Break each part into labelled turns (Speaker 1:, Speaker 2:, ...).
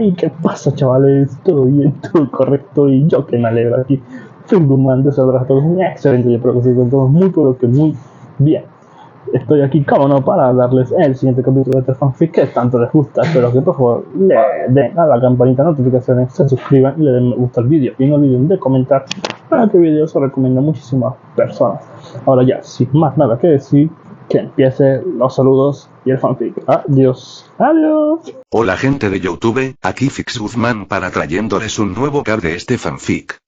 Speaker 1: ¿Y qué pasa, chavales? ¿Todo bien? ¿Todo correcto? Y yo que me alegro aquí. Soy Guzmán, saludos a todos. Excelente, yo espero que se encuentren todos muy, pero que muy bien. Estoy aquí, como no, para darles el siguiente capítulo de este fanfic que tanto les gusta. Espero que por favor le den a la campanita de notificaciones, se suscriban y le den me gusta al vídeo. Y no olviden de comentar para que el vídeo se recomienda a muchísimas personas. Ahora ya, sin más nada que decir, que empiece los saludos y el fanfic. Adiós. Adiós.
Speaker 2: Hola gente de YouTube, aquí Fix Guzmán para trayéndoles un nuevo cap de este fanfic.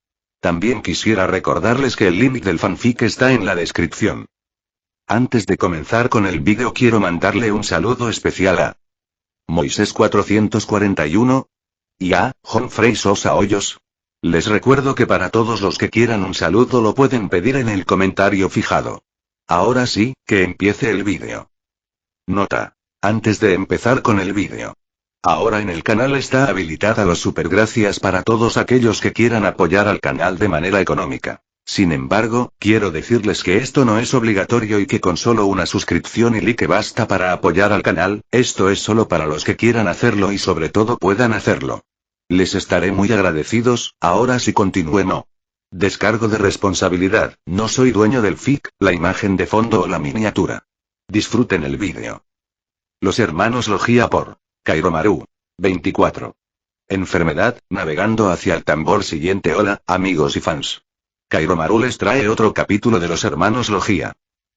Speaker 2: También quisiera recordarles que el link del fanfic está en la descripción. Antes de comenzar con el vídeo quiero mandarle un saludo especial a Moisés 441 y a Jonfrey Sosa Hoyos. Les recuerdo que para todos los que quieran un saludo lo pueden pedir en el comentario fijado. Ahora sí, que empiece el vídeo. Nota. Antes de empezar con el vídeo. Ahora en el canal está habilitada los supergracias para todos aquellos que quieran apoyar al canal de manera económica. Sin embargo, quiero decirles que esto no es obligatorio y que con solo una suscripción y like basta para apoyar al canal, esto es solo para los que quieran hacerlo y sobre todo puedan hacerlo. Les estaré muy agradecidos. Ahora sí continúen. Descargo de responsabilidad, no soy dueño del fic, la imagen de fondo o la miniatura. Disfruten el vídeo. Los hermanos Logia por Kairomaru. 24. Enfermedad, navegando hacia el tambor siguiente. Hola, amigos y fans. Kairomaru les trae otro capítulo de los hermanos Logia.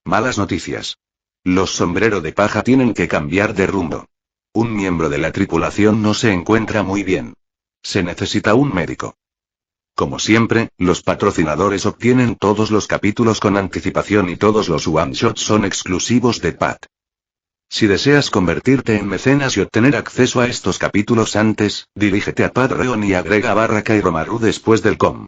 Speaker 2: Malas noticias. Los sombrero de paja tienen que cambiar de rumbo. Un miembro de la tripulación no se encuentra muy bien. Se necesita un médico. Como siempre, los patrocinadores obtienen todos los capítulos con anticipación y todos los one-shots son exclusivos de Pat. Si deseas convertirte en mecenas y obtener acceso a estos capítulos antes, dirígete a Patreon y agrega /Kairomaru después del com.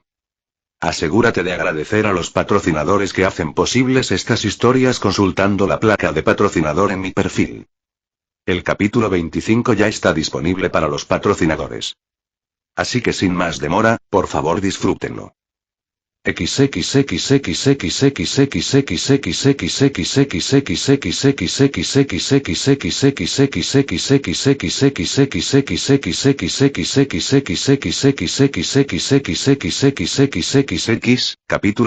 Speaker 2: Asegúrate de agradecer a los patrocinadores que hacen posibles estas historias consultando la placa de patrocinador en mi perfil. El capítulo 25 ya está disponible para los patrocinadores. Así que sin más demora, por favor disfrútenlo. Capítulo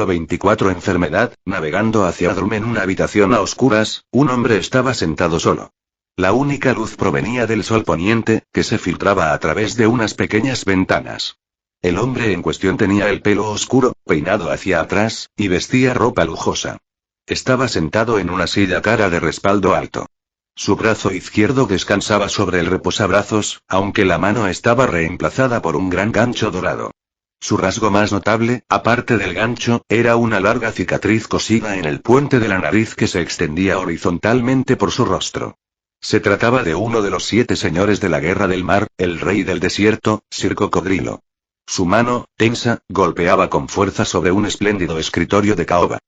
Speaker 2: 24. Enfermedad, navegando hacia Adrum. En una habitación a oscuras, un hombre estaba sentado solo. La única luz provenía del sol poniente, que se filtraba a través de unas pequeñas ventanas. El hombre en cuestión tenía el pelo oscuro, peinado hacia atrás, y vestía ropa lujosa. Estaba sentado en una silla cara de respaldo alto. Su brazo izquierdo descansaba sobre el reposabrazos, aunque la mano estaba reemplazada por un gran gancho dorado. Su rasgo más notable, aparte del gancho, era una larga cicatriz cosida en el puente de la nariz que se extendía horizontalmente por su rostro. Se trataba de uno de los 7 señores de la Guerra del Mar, el rey del desierto, Sir Cocodrilo. Su mano, tensa, golpeaba con fuerza sobre un espléndido escritorio de caoba.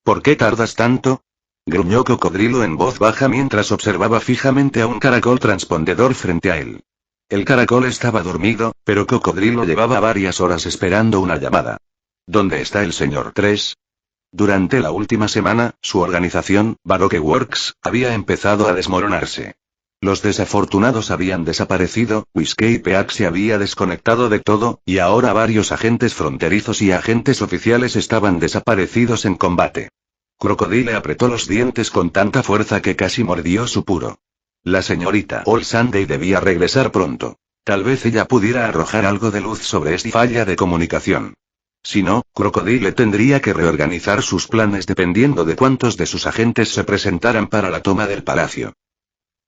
Speaker 2: ¿Por qué tardas tanto?, gruñó Cocodrilo en voz baja mientras observaba fijamente a un caracol transpondedor frente a él. El caracol estaba dormido, pero Cocodrilo llevaba varias horas esperando una llamada. ¿Dónde está el señor 3? Durante la última semana, su organización, Baroque Works, había empezado a desmoronarse. Los desafortunados habían desaparecido, Whiskey Peak se había desconectado de todo, y ahora varios agentes fronterizos y agentes oficiales estaban desaparecidos en combate. Crocodile apretó los dientes con tanta fuerza que casi mordió su puro. La señorita All Sunday debía regresar pronto. Tal vez ella pudiera arrojar algo de luz sobre esta falla de comunicación. Si no, Crocodile tendría que reorganizar sus planes dependiendo de cuántos de sus agentes se presentaran para la toma del palacio.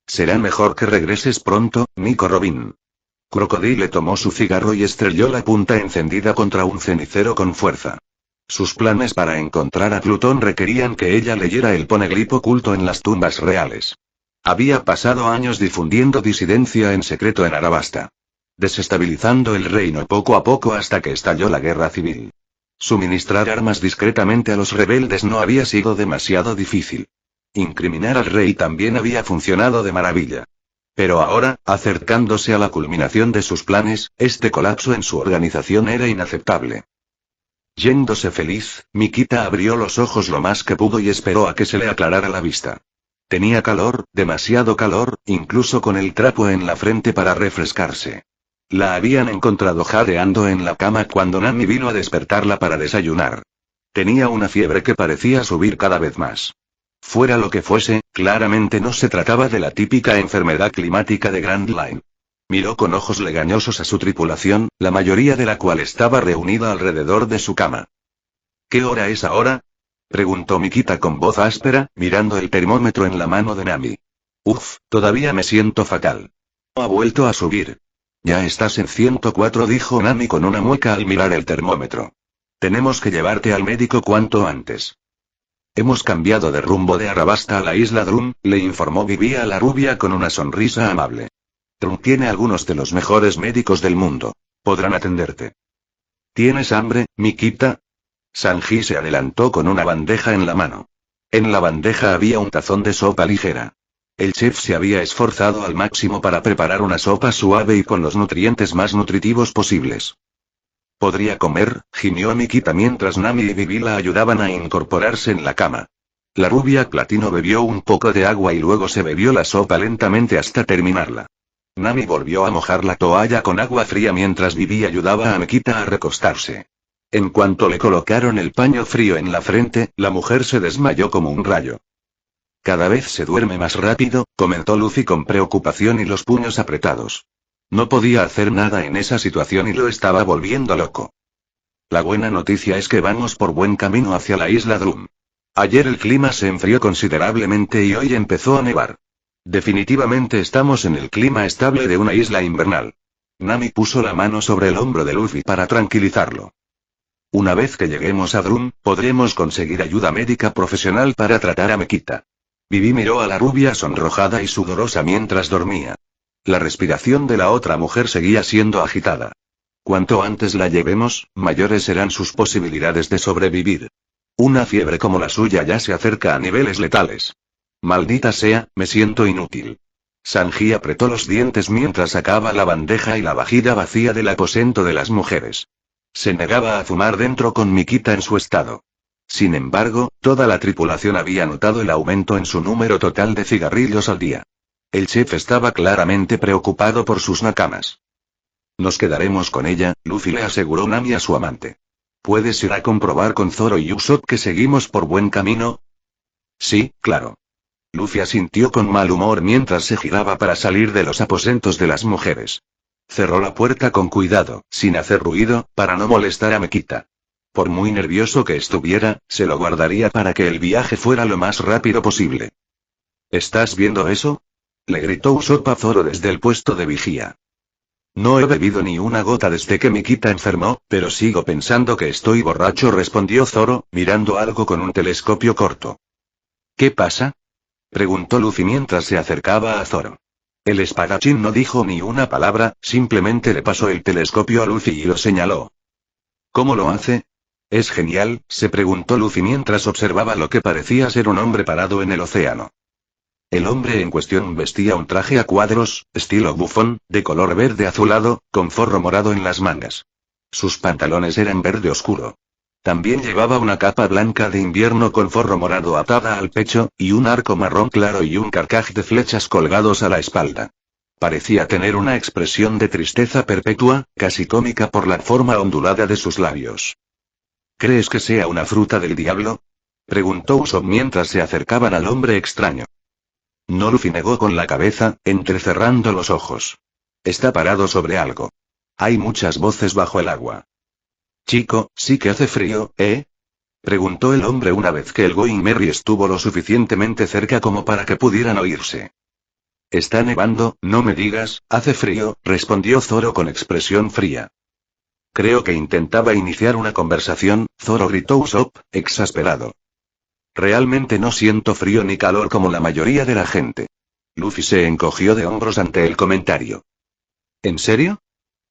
Speaker 2: Será mejor que regreses pronto, Nico Robin. Crocodile tomó su cigarro y estrelló la punta encendida contra un cenicero con fuerza. Sus planes para encontrar a Plutón requerían que ella leyera el poneglyph oculto en las tumbas reales. Había pasado años difundiendo disidencia en secreto en Arabasta, desestabilizando el reino poco a poco hasta que estalló la guerra civil. Suministrar armas discretamente a los rebeldes no había sido demasiado difícil. Incriminar al rey también había funcionado de maravilla. Pero ahora, acercándose a la culminación de sus planes, este colapso en su organización era inaceptable. Yéndose feliz, Mikita abrió los ojos lo más que pudo y esperó a que se le aclarara la vista. Tenía calor, demasiado calor, incluso con el trapo en la frente para refrescarse. La habían encontrado jadeando en la cama cuando Nami vino a despertarla para desayunar. Tenía una fiebre que parecía subir cada vez más. Fuera lo que fuese, claramente no se trataba de la típica enfermedad climática de Grand Line. Miró con ojos legañosos a su tripulación, la mayoría de la cual estaba reunida alrededor de su cama. ¿Qué hora es ahora?, preguntó Mikita con voz áspera, mirando el termómetro en la mano de Nami. Todavía me siento fatal. Ha vuelto a subir. Ya estás en 104, dijo Nami con una mueca al mirar el termómetro. Tenemos que llevarte al médico cuanto antes. Hemos cambiado de rumbo de Arabasta a la isla Drum, le informó Vivi a la rubia con una sonrisa amable. Drum tiene algunos de los mejores médicos del mundo. Podrán atenderte. ¿Tienes hambre, Mikita? Sanji se adelantó con una bandeja en la mano. En la bandeja había un tazón de sopa ligera. El chef se había esforzado al máximo para preparar una sopa suave y con los nutrientes más nutritivos posibles. ¿Podría comer?, gimió Mikita mientras Nami y Vivi la ayudaban a incorporarse en la cama. La rubia platino bebió un poco de agua y luego se bebió la sopa lentamente hasta terminarla. Nami volvió a mojar la toalla con agua fría mientras Vivi ayudaba a Mikita a recostarse. En cuanto le colocaron el paño frío en la frente, la mujer se desmayó como un rayo. Cada vez se duerme más rápido, comentó Luffy con preocupación y los puños apretados. No podía hacer nada en esa situación y lo estaba volviendo loco. La buena noticia es que vamos por buen camino hacia la isla Drum. Ayer el clima se enfrió considerablemente y hoy empezó a nevar. Definitivamente estamos en el clima estable de una isla invernal. Nami puso la mano sobre el hombro de Luffy para tranquilizarlo. Una vez que lleguemos a Drum, podremos conseguir ayuda médica profesional para tratar a Mikita. Vivi miró a la rubia sonrojada y sudorosa mientras dormía. La respiración de la otra mujer seguía siendo agitada. Cuanto antes la llevemos, mayores serán sus posibilidades de sobrevivir. Una fiebre como la suya ya se acerca a niveles letales. Maldita sea, me siento inútil. Sanji apretó los dientes mientras sacaba la bandeja y la vajilla vacía del aposento de las mujeres. Se negaba a fumar dentro con Mikita en su estado. Sin embargo, toda la tripulación había notado el aumento en su número total de cigarrillos al día. El chef estaba claramente preocupado por sus nakamas. Nos quedaremos con ella, Luffy le aseguró Nami a su amante. ¿Puedes ir a comprobar con Zoro y Usopp que seguimos por buen camino? Sí, claro. Luffy asintió con mal humor mientras se giraba para salir de los aposentos de las mujeres. Cerró la puerta con cuidado, sin hacer ruido, para no molestar a Mikita. Por muy nervioso que estuviera, se lo guardaría para que el viaje fuera lo más rápido posible. ¿Estás viendo eso?, le gritó Usopp a Zoro desde el puesto de vigía. No he bebido ni una gota desde que Mikita enfermó, pero sigo pensando que estoy borracho, respondió Zoro, mirando algo con un telescopio corto. ¿Qué pasa?, preguntó Luffy mientras se acercaba a Zoro. El espadachín no dijo ni una palabra, simplemente le pasó el telescopio a Luffy y lo señaló. ¿Cómo lo hace? ¿Es genial?, se preguntó Luffy mientras observaba lo que parecía ser un hombre parado en el océano. El hombre en cuestión vestía un traje a cuadros, estilo bufón, de color verde azulado, con forro morado en las mangas. Sus pantalones eran verde oscuro. También llevaba una capa blanca de invierno con forro morado atada al pecho, y un arco marrón claro y un carcaj de flechas colgados a la espalda. Parecía tener una expresión de tristeza perpetua, casi cómica por la forma ondulada de sus labios. ¿Crees que sea una fruta del diablo?, preguntó Usopp mientras se acercaban al hombre extraño. No, Luffy negó con la cabeza, entrecerrando los ojos. Está parado sobre algo. Hay muchas voces bajo el agua. Chico, sí que hace frío, ¿eh?, preguntó el hombre una vez que el Going Merry estuvo lo suficientemente cerca como para que pudieran oírse. Está nevando, no me digas, hace frío, respondió Zoro con expresión fría. Creo que intentaba iniciar una conversación, Zoro, gritó Usopp, exasperado. Realmente no siento frío ni calor como la mayoría de la gente. Luffy se encogió de hombros ante el comentario. ¿En serio?,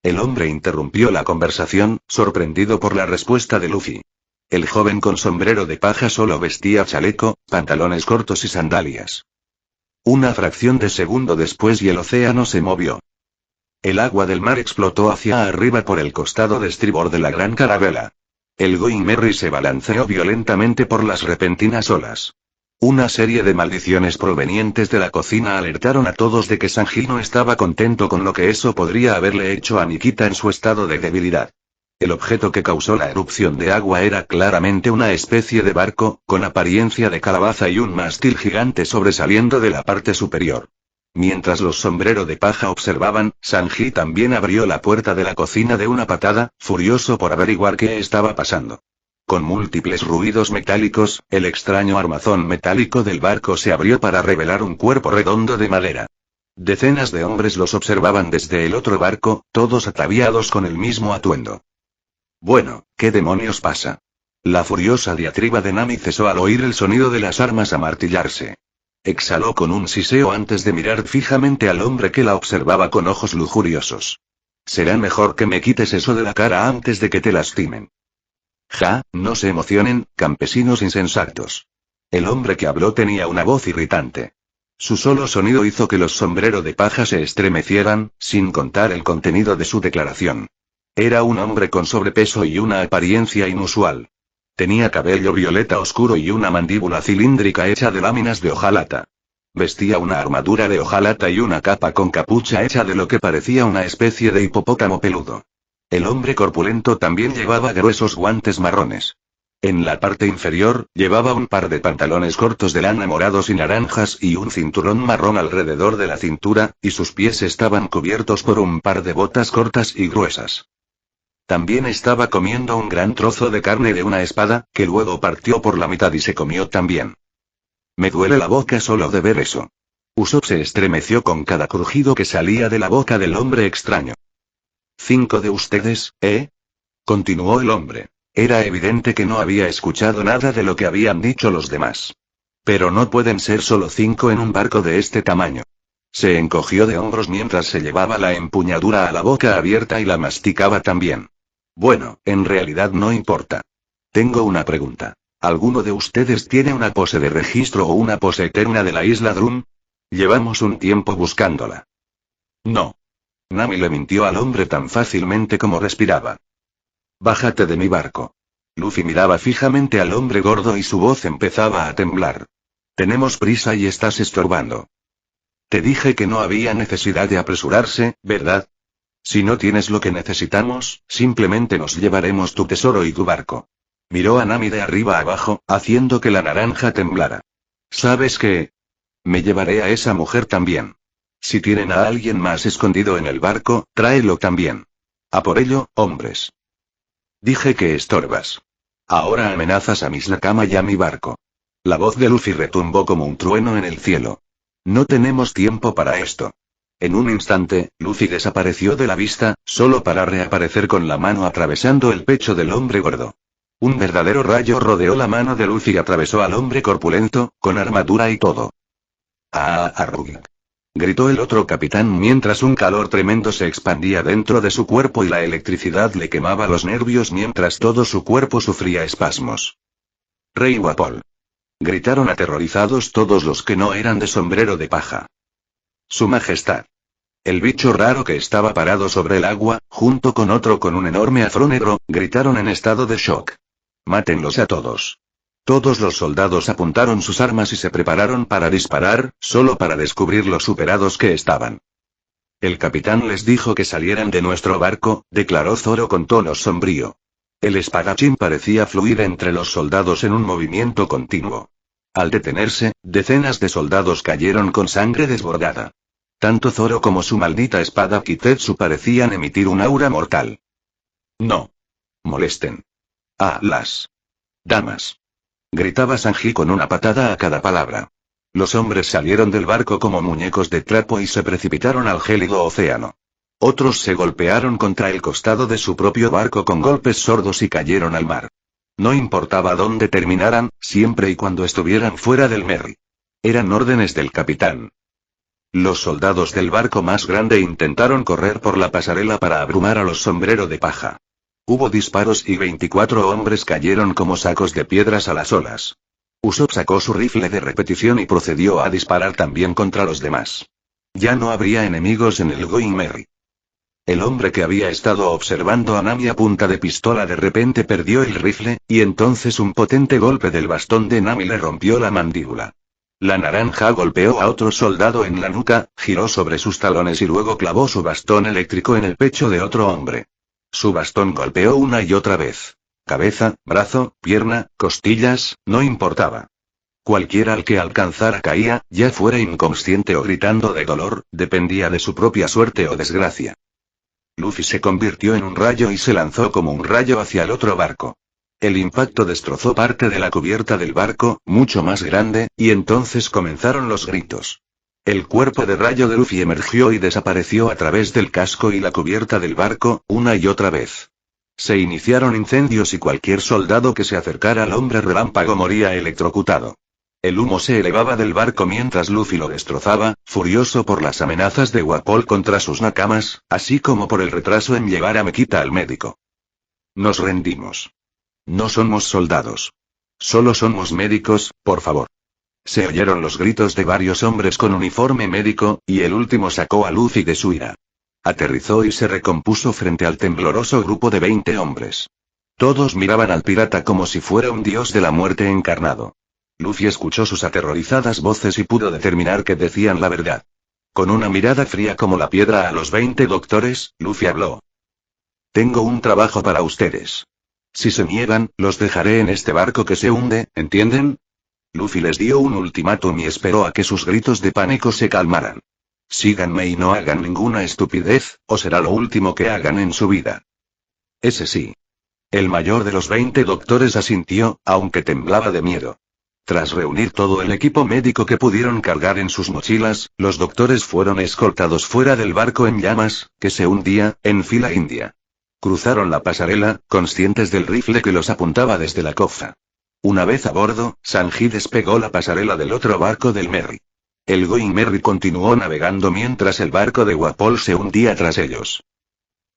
Speaker 2: el hombre interrumpió la conversación, sorprendido por la respuesta de Luffy. El joven con sombrero de paja solo vestía chaleco, pantalones cortos y sandalias. Una fracción de segundo después y el océano se movió. El agua del mar explotó hacia arriba por el costado de estribor de la gran carabela. El Going Merry se balanceó violentamente por las repentinas olas. Una serie de maldiciones provenientes de la cocina alertaron a todos de que Sanji no estaba contento con lo que eso podría haberle hecho a Nikita en su estado de debilidad. El objeto que causó la erupción de agua era claramente una especie de barco, con apariencia de calabaza y un mástil gigante sobresaliendo de la parte superior. Mientras los sombreros de paja observaban, Sanji también abrió la puerta de la cocina de una patada, furioso por averiguar qué estaba pasando. Con múltiples ruidos metálicos, el extraño armazón metálico del barco se abrió para revelar un cuerpo redondo de madera. Decenas de hombres los observaban desde el otro barco, todos ataviados con el mismo atuendo. Bueno, ¿qué demonios pasa? La furiosa diatriba de Nami cesó al oír el sonido de las armas amartillarse. Exhaló con un siseo antes de mirar fijamente al hombre que la observaba con ojos lujuriosos. Será mejor que me quites eso de la cara antes de que te lastimen. Ja, no se emocionen, campesinos insensatos. El hombre que habló tenía una voz irritante. Su solo sonido hizo que los sombreros de paja se estremecieran, sin contar el contenido de su declaración. Era un hombre con sobrepeso y una apariencia inusual. Tenía cabello violeta oscuro y una mandíbula cilíndrica hecha de láminas de hojalata. Vestía una armadura de hojalata y una capa con capucha hecha de lo que parecía una especie de hipopótamo peludo. El hombre corpulento también llevaba gruesos guantes marrones. En la parte inferior, llevaba un par de pantalones cortos de lana morados y naranjas y un cinturón marrón alrededor de la cintura, y sus pies estaban cubiertos por un par de botas cortas y gruesas. También estaba comiendo un gran trozo de carne de una espada, que luego partió por la mitad y se comió también. Me duele la boca solo de ver eso. Usopp se estremeció con cada crujido que salía de la boca del hombre extraño. ¿5 de ustedes, eh? Continuó el hombre. Era evidente que no había escuchado nada de lo que habían dicho los demás. Pero no pueden ser solo 5 en un barco de este tamaño. Se encogió de hombros mientras se llevaba la empuñadura a la boca abierta y la masticaba también. Bueno, en realidad no importa. Tengo una pregunta. ¿Alguno de ustedes tiene una pose de registro o una pose eterna de la isla Drum? Llevamos un tiempo buscándola. No. Nami le mintió al hombre tan fácilmente como respiraba. Bájate de mi barco. Luffy miraba fijamente al hombre gordo y su voz empezaba a temblar. Tenemos prisa y estás estorbando. Te dije que no había necesidad de apresurarse, ¿verdad? Si no tienes lo que necesitamos, simplemente nos llevaremos tu tesoro y tu barco. Miró a Nami de arriba abajo, haciendo que la naranja temblara. ¿Sabes qué? Me llevaré a esa mujer también. Si tienen a alguien más escondido en el barco, tráelo también. A por ello, hombres. Dije que estorbas. Ahora amenazas a mis Nakama y a mi barco. La voz de Luffy retumbó como un trueno en el cielo. No tenemos tiempo para esto. En un instante, Luffy desapareció de la vista, solo para reaparecer con la mano atravesando el pecho del hombre gordo. Un verdadero rayo rodeó la mano de Luffy y atravesó al hombre corpulento, con armadura y todo. ¡Ah, Arrugg! Gritó el otro capitán mientras un calor tremendo se expandía dentro de su cuerpo y la electricidad le quemaba los nervios mientras todo su cuerpo sufría espasmos. Rey Wapol. Gritaron aterrorizados todos los que no eran de sombrero de paja. Su Majestad. El bicho raro que estaba parado sobre el agua, junto con otro con un enorme afro negro, gritaron en estado de shock. Mátenlos a todos. Todos los soldados apuntaron sus armas y se prepararon para disparar, solo para descubrir lo superados que estaban. El capitán les dijo que salieran de nuestro barco, declaró Zoro con tono sombrío. El espadachín parecía fluir entre los soldados en un movimiento continuo. Al detenerse, decenas de soldados cayeron con sangre desbordada. Tanto Zoro como su maldita espada Kitetsu parecían emitir un aura mortal. No. Molesten. Ah, las damas. Gritaba Sanji con una patada a cada palabra. Los hombres salieron del barco como muñecos de trapo y se precipitaron al gélido océano. Otros se golpearon contra el costado de su propio barco con golpes sordos y cayeron al mar. No importaba dónde terminaran, siempre y cuando estuvieran fuera del Merry. Eran órdenes del capitán. Los soldados del barco más grande intentaron correr por la pasarela para abrumar a los sombreros de paja. Hubo disparos y 24 hombres cayeron como sacos de piedras a las olas. Usopp sacó su rifle de repetición y procedió a disparar también contra los demás. Ya no habría enemigos en el Going Merry. El hombre que había estado observando a Nami a punta de pistola de repente perdió el rifle, y entonces un potente golpe del bastón de Nami le rompió la mandíbula. La naranja golpeó a otro soldado en la nuca, giró sobre sus talones y luego clavó su bastón eléctrico en el pecho de otro hombre. Su bastón golpeó una y otra vez. Cabeza, brazo, pierna, costillas, no importaba. Cualquiera al que alcanzara caía, ya fuera inconsciente o gritando de dolor, dependía de su propia suerte o desgracia. Luffy se convirtió en un rayo y se lanzó como un rayo hacia el otro barco. El impacto destrozó parte de la cubierta del barco, mucho más grande, y entonces comenzaron los gritos. El cuerpo de rayo de Luffy emergió y desapareció a través del casco y la cubierta del barco, una y otra vez. Se iniciaron incendios y cualquier soldado que se acercara al hombre relámpago moría electrocutado. El humo se elevaba del barco mientras Luffy lo destrozaba, furioso por las amenazas de Wapol contra sus nakamas, así como por el retraso en llevar a Mekita al médico. Nos rendimos. No somos soldados. Solo somos médicos, por favor. Se oyeron los gritos de varios hombres con uniforme médico, y el último sacó a Luffy de su ira. Aterrizó y se recompuso frente al tembloroso grupo de 20 hombres. Todos miraban al pirata como si fuera un dios de la muerte encarnado. Luffy escuchó sus aterrorizadas voces y pudo determinar que decían la verdad. Con una mirada fría como la piedra a los 20 doctores, Luffy habló. Tengo un trabajo para ustedes. Si se niegan, los dejaré en este barco que se hunde, ¿entienden? Luffy les dio un ultimátum y esperó a que sus gritos de pánico se calmaran. Síganme y no hagan ninguna estupidez, o será lo último que hagan en su vida. Ese sí. El mayor de los 20 doctores asintió, aunque temblaba de miedo. Tras reunir todo el equipo médico que pudieron cargar en sus mochilas, los doctores fueron escoltados fuera del barco en llamas, que se hundía, en fila india. Cruzaron la pasarela, conscientes del rifle que los apuntaba desde la cofa. Una vez a bordo, Sanji despegó la pasarela del otro barco del Merry. El Going Merry continuó navegando mientras el barco de Wapol se hundía tras ellos.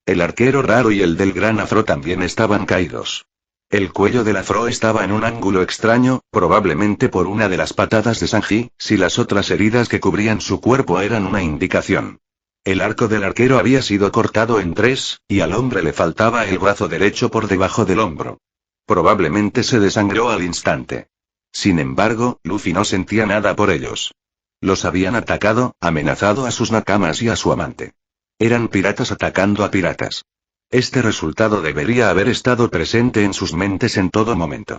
Speaker 2: El arquero raro y el del gran afro también estaban caídos. El cuello del afro estaba en un ángulo extraño, probablemente por una de las patadas de Sanji, si las otras heridas que cubrían su cuerpo eran una indicación. El arco del arquero había sido cortado en 3, y al hombre le faltaba el brazo derecho por debajo del hombro. Probablemente se desangró al instante. Sin embargo, Luffy no sentía nada por ellos. Los habían atacado, amenazado a sus nakamas y a su amante. Eran piratas atacando a piratas. Este resultado debería haber estado presente en sus mentes en todo momento.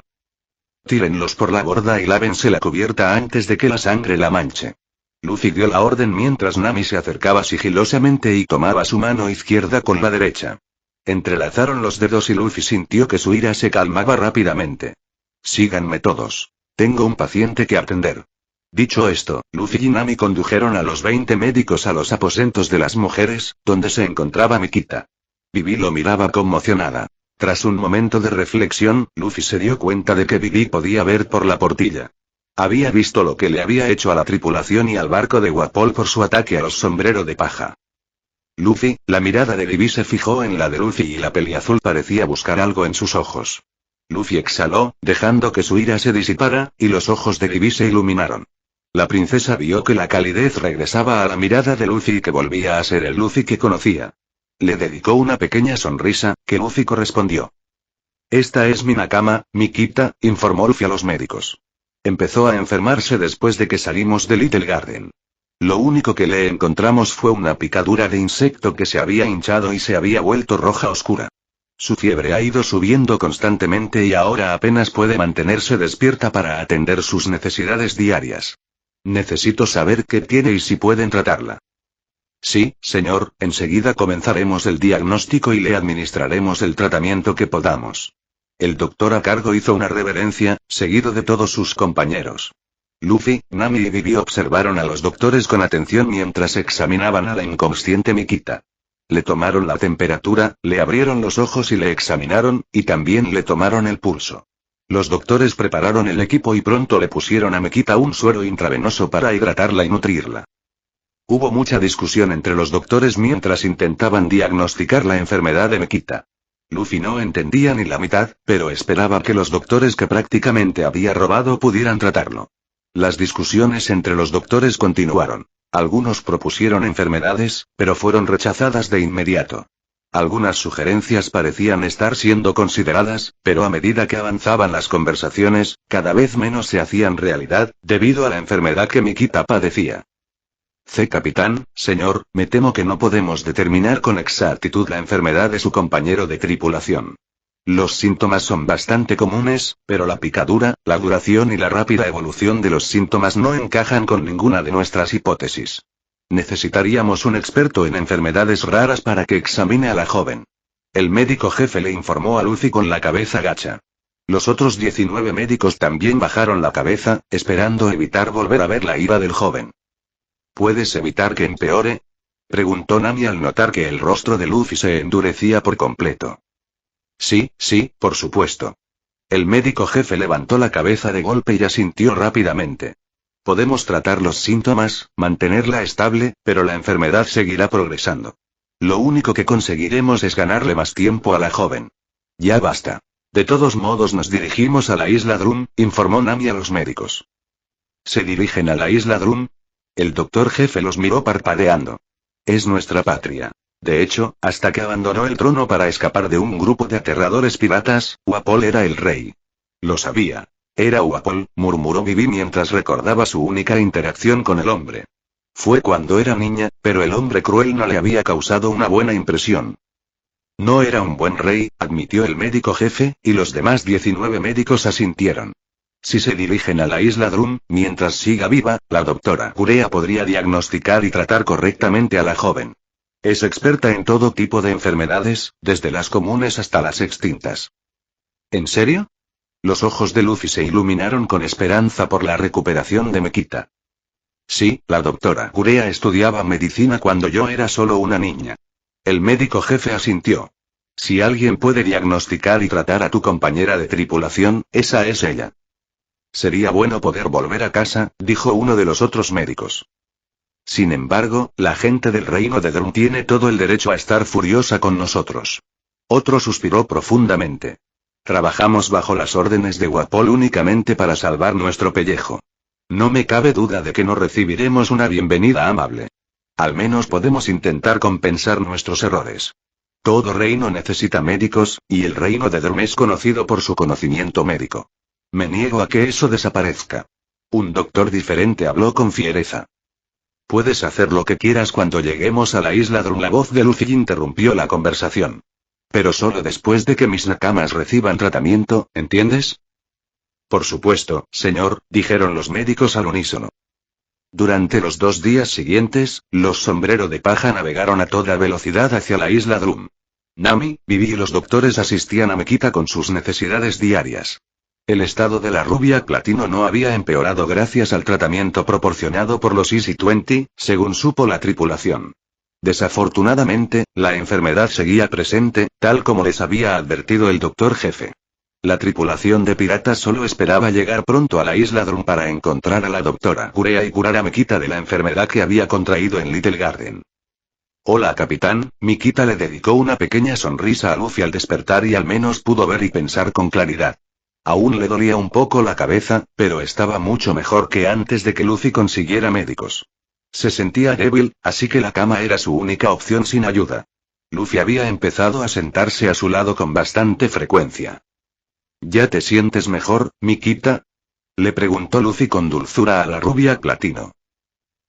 Speaker 2: Tírenlos por la borda y lávense la cubierta antes de que la sangre la manche. Luffy dio la orden mientras Nami se acercaba sigilosamente y tomaba su mano izquierda con la derecha. Entrelazaron los dedos y Luffy sintió que su ira se calmaba rápidamente. Síganme todos. Tengo un paciente que atender. Dicho esto, Luffy y Nami condujeron a los 20 médicos a los aposentos de las mujeres, donde se encontraba Mikita. Vivi lo miraba conmocionada. Tras un momento de reflexión, Luffy se dio cuenta de que Vivi podía ver por la portilla. Había visto lo que le había hecho a la tripulación y al barco de Wapol por su ataque a los sombrero de paja. Luffy, la mirada de Vivi se fijó en la de Luffy y la peliazul parecía buscar algo en sus ojos. Luffy exhaló, dejando que su ira se disipara, y los ojos de Vivi se iluminaron. La princesa vio que la calidez regresaba a la mirada de Luffy y que volvía a ser el Luffy que conocía. Le dedicó una pequeña sonrisa, que Luffy correspondió. Esta es mi nakama, Mikita, informó Luffy a los médicos. Empezó a enfermarse después de que salimos de Little Garden. Lo único que le encontramos fue una picadura de insecto que se había hinchado y se había vuelto roja oscura. Su fiebre ha ido subiendo constantemente y ahora apenas puede mantenerse despierta para atender sus necesidades diarias. Necesito saber qué tiene y si pueden tratarla. Sí, señor, enseguida comenzaremos el diagnóstico y le administraremos el tratamiento que podamos. El doctor a cargo hizo una reverencia, seguido de todos sus compañeros. Luffy, Nami y Vivi observaron a los doctores con atención mientras examinaban a la inconsciente Mikita. Le tomaron la temperatura, le abrieron los ojos y le examinaron, y también le tomaron el pulso. Los doctores prepararon el equipo y pronto le pusieron a Mikita un suero intravenoso para hidratarla y nutrirla. Hubo mucha discusión entre los doctores mientras intentaban diagnosticar la enfermedad de Mikita. Luffy no entendía ni la mitad, pero esperaba que los doctores que prácticamente había robado pudieran tratarlo. Las discusiones entre los doctores continuaron. Algunos propusieron enfermedades, pero fueron rechazadas de inmediato. Algunas sugerencias parecían estar siendo consideradas, pero a medida que avanzaban las conversaciones, cada vez menos se hacían realidad, debido a la enfermedad que Mikita padecía. Capitán, señor, me temo que no podemos determinar con exactitud la enfermedad de su compañero de tripulación. Los síntomas son bastante comunes, pero la picadura, la duración y la rápida evolución de los síntomas no encajan con ninguna de nuestras hipótesis. Necesitaríamos un experto en enfermedades raras para que examine a la joven. El médico jefe le informó a Lucy con la cabeza gacha. Los otros 19 médicos también bajaron la cabeza, esperando evitar volver a ver la ira del joven. ¿Puedes evitar que empeore?, preguntó Nami al notar que el rostro de Luffy se endurecía por completo. Sí, por supuesto. El médico jefe levantó la cabeza de golpe y asintió rápidamente. Podemos tratar los síntomas, mantenerla estable, pero la enfermedad seguirá progresando. Lo único que conseguiremos es ganarle más tiempo a la joven. Ya basta. De todos modos nos dirigimos a la isla Drum, informó Nami a los médicos. ¿Se dirigen a la isla Drum? El doctor jefe los miró parpadeando. Es nuestra patria. De hecho, hasta que abandonó el trono para escapar de un grupo de aterradores piratas, Uapol era el rey. Lo sabía. Era Uapol, murmuró Vivi mientras recordaba su única interacción con el hombre. Fue cuando era niña, pero el hombre cruel no le había causado una buena impresión. No era un buen rey, admitió el médico jefe, y los demás 19 médicos asintieron. Si se dirigen a la isla Drum, mientras siga viva, la doctora Kurea podría diagnosticar y tratar correctamente a la joven. Es experta en todo tipo de enfermedades, desde las comunes hasta las extintas. ¿En serio? Los ojos de Luffy se iluminaron con esperanza por la recuperación de Mikita. Sí, la doctora Kurea estudiaba medicina cuando yo era solo una niña. El médico jefe asintió. Si alguien puede diagnosticar y tratar a tu compañera de tripulación, esa es ella. Sería bueno poder volver a casa, dijo uno de los otros médicos. Sin embargo, la gente del reino de Drum tiene todo el derecho a estar furiosa con nosotros. Otro suspiró profundamente. Trabajamos bajo las órdenes de Uapol únicamente para salvar nuestro pellejo. No me cabe duda de que no recibiremos una bienvenida amable. Al menos podemos intentar compensar nuestros errores. Todo reino necesita médicos, y el reino de Drum es conocido por su conocimiento médico. Me niego a que eso desaparezca. Un doctor diferente habló con fiereza. Puedes hacer lo que quieras cuando lleguemos a la isla Drum. La voz de Luffy interrumpió la conversación. Pero solo después de que mis nakamas reciban tratamiento, ¿entiendes? Por supuesto, señor, dijeron los médicos al unísono. Durante los 2 días siguientes, los sombrero de paja navegaron a toda velocidad hacia la isla Drum. Nami, Vivi y los doctores asistían a Mikita con sus necesidades diarias. El estado de la rubia platino no había empeorado gracias al tratamiento proporcionado por los Easy 20, según supo la tripulación. Desafortunadamente, la enfermedad seguía presente, tal como les había advertido el doctor jefe. La tripulación de piratas solo esperaba llegar pronto a la isla Drum para encontrar a la doctora Kurea y curar a Mikita de la enfermedad que había contraído en Little Garden. Hola capitán, Mikita le dedicó una pequeña sonrisa a Luffy al despertar y al menos pudo ver y pensar con claridad. Aún le dolía un poco la cabeza, pero estaba mucho mejor que antes de que Luffy consiguiera médicos. Se sentía débil, así que la cama era su única opción sin ayuda. Luffy había empezado a sentarse a su lado con bastante frecuencia. ¿Ya te sientes mejor, Mikita? Le preguntó Luffy con dulzura a la rubia platino.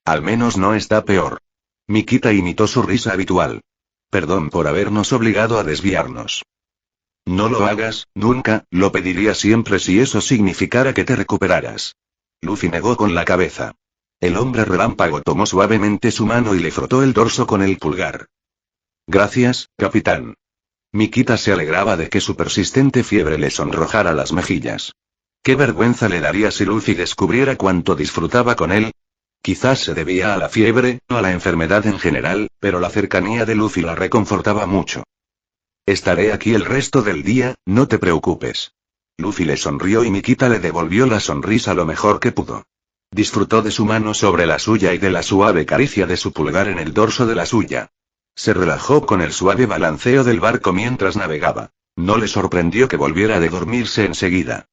Speaker 2: Al menos no está peor. Mikita imitó su risa habitual. Perdón por habernos obligado a desviarnos. No lo hagas, nunca, lo pediría siempre si eso significara que te recuperaras. Luffy negó con la cabeza. El hombre relámpago tomó suavemente su mano y le frotó el dorso con el pulgar. Gracias, capitán. Mikita se alegraba de que su persistente fiebre le sonrojara las mejillas. ¿Qué vergüenza le daría si Luffy descubriera cuánto disfrutaba con él? Quizás se debía a la fiebre, o a la enfermedad en general, pero la cercanía de Luffy la reconfortaba mucho. Estaré aquí el resto del día, no te preocupes. Luffy le sonrió y Mikita le devolvió la sonrisa lo mejor que pudo. Disfrutó de su mano sobre la suya y de la suave caricia de su pulgar en el dorso de la suya. Se relajó con el suave balanceo del barco mientras navegaba. No le sorprendió que volviera de dormirse enseguida.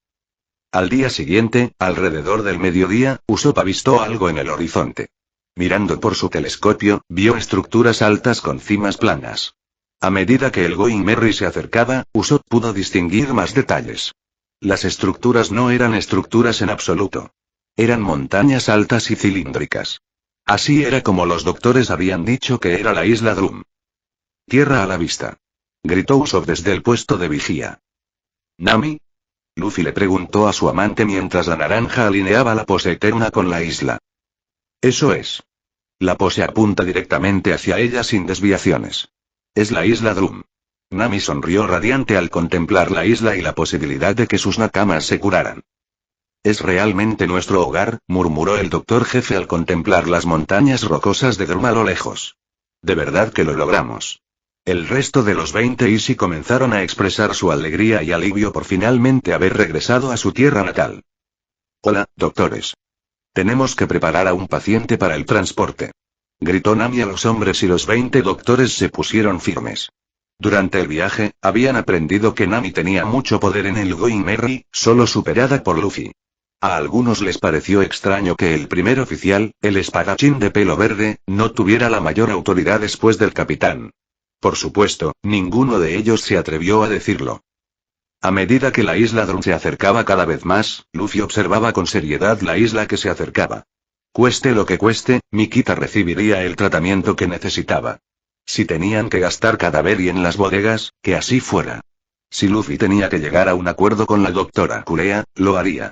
Speaker 2: Al día siguiente, alrededor del mediodía, Usopp avistó algo en el horizonte. Mirando por su telescopio, vio estructuras altas con cimas planas. A medida que el Going Merry se acercaba, Usopp pudo distinguir más detalles. Las estructuras no eran estructuras en absoluto. Eran montañas altas y cilíndricas. Así era como los doctores habían dicho que era la isla Drum. Tierra a la vista. Gritó Usopp desde el puesto de vigía. ¿Nami? Luffy le preguntó a su amante mientras la naranja alineaba la pose eterna con la isla. Eso es. La pose apunta directamente hacia ella sin desviaciones. Es la isla Drum. Nami sonrió radiante al contemplar la isla y la posibilidad de que sus nakamas se curaran. Es realmente nuestro hogar, murmuró el doctor jefe al contemplar las montañas rocosas de Drum a lo lejos. De verdad que lo logramos. El resto de los 20 Easy comenzaron a expresar su alegría y alivio por finalmente haber regresado a su tierra natal. Hola, doctores. Tenemos que preparar a un paciente para el transporte. Gritó Nami a los hombres y los 20 doctores se pusieron firmes. Durante el viaje, habían aprendido que Nami tenía mucho poder en el Going Merry, solo superada por Luffy. A algunos les pareció extraño que el primer oficial, el espadachín de pelo verde, no tuviera la mayor autoridad después del capitán. Por supuesto, ninguno de ellos se atrevió a decirlo. A medida que la isla Drum se acercaba cada vez más, Luffy observaba con seriedad la isla que se acercaba. Cueste lo que cueste, Mikita recibiría el tratamiento que necesitaba. Si tenían que gastar cadáver y en las bodegas, que así fuera. Si Luffy tenía que llegar a un acuerdo con la doctora Kurea, lo haría.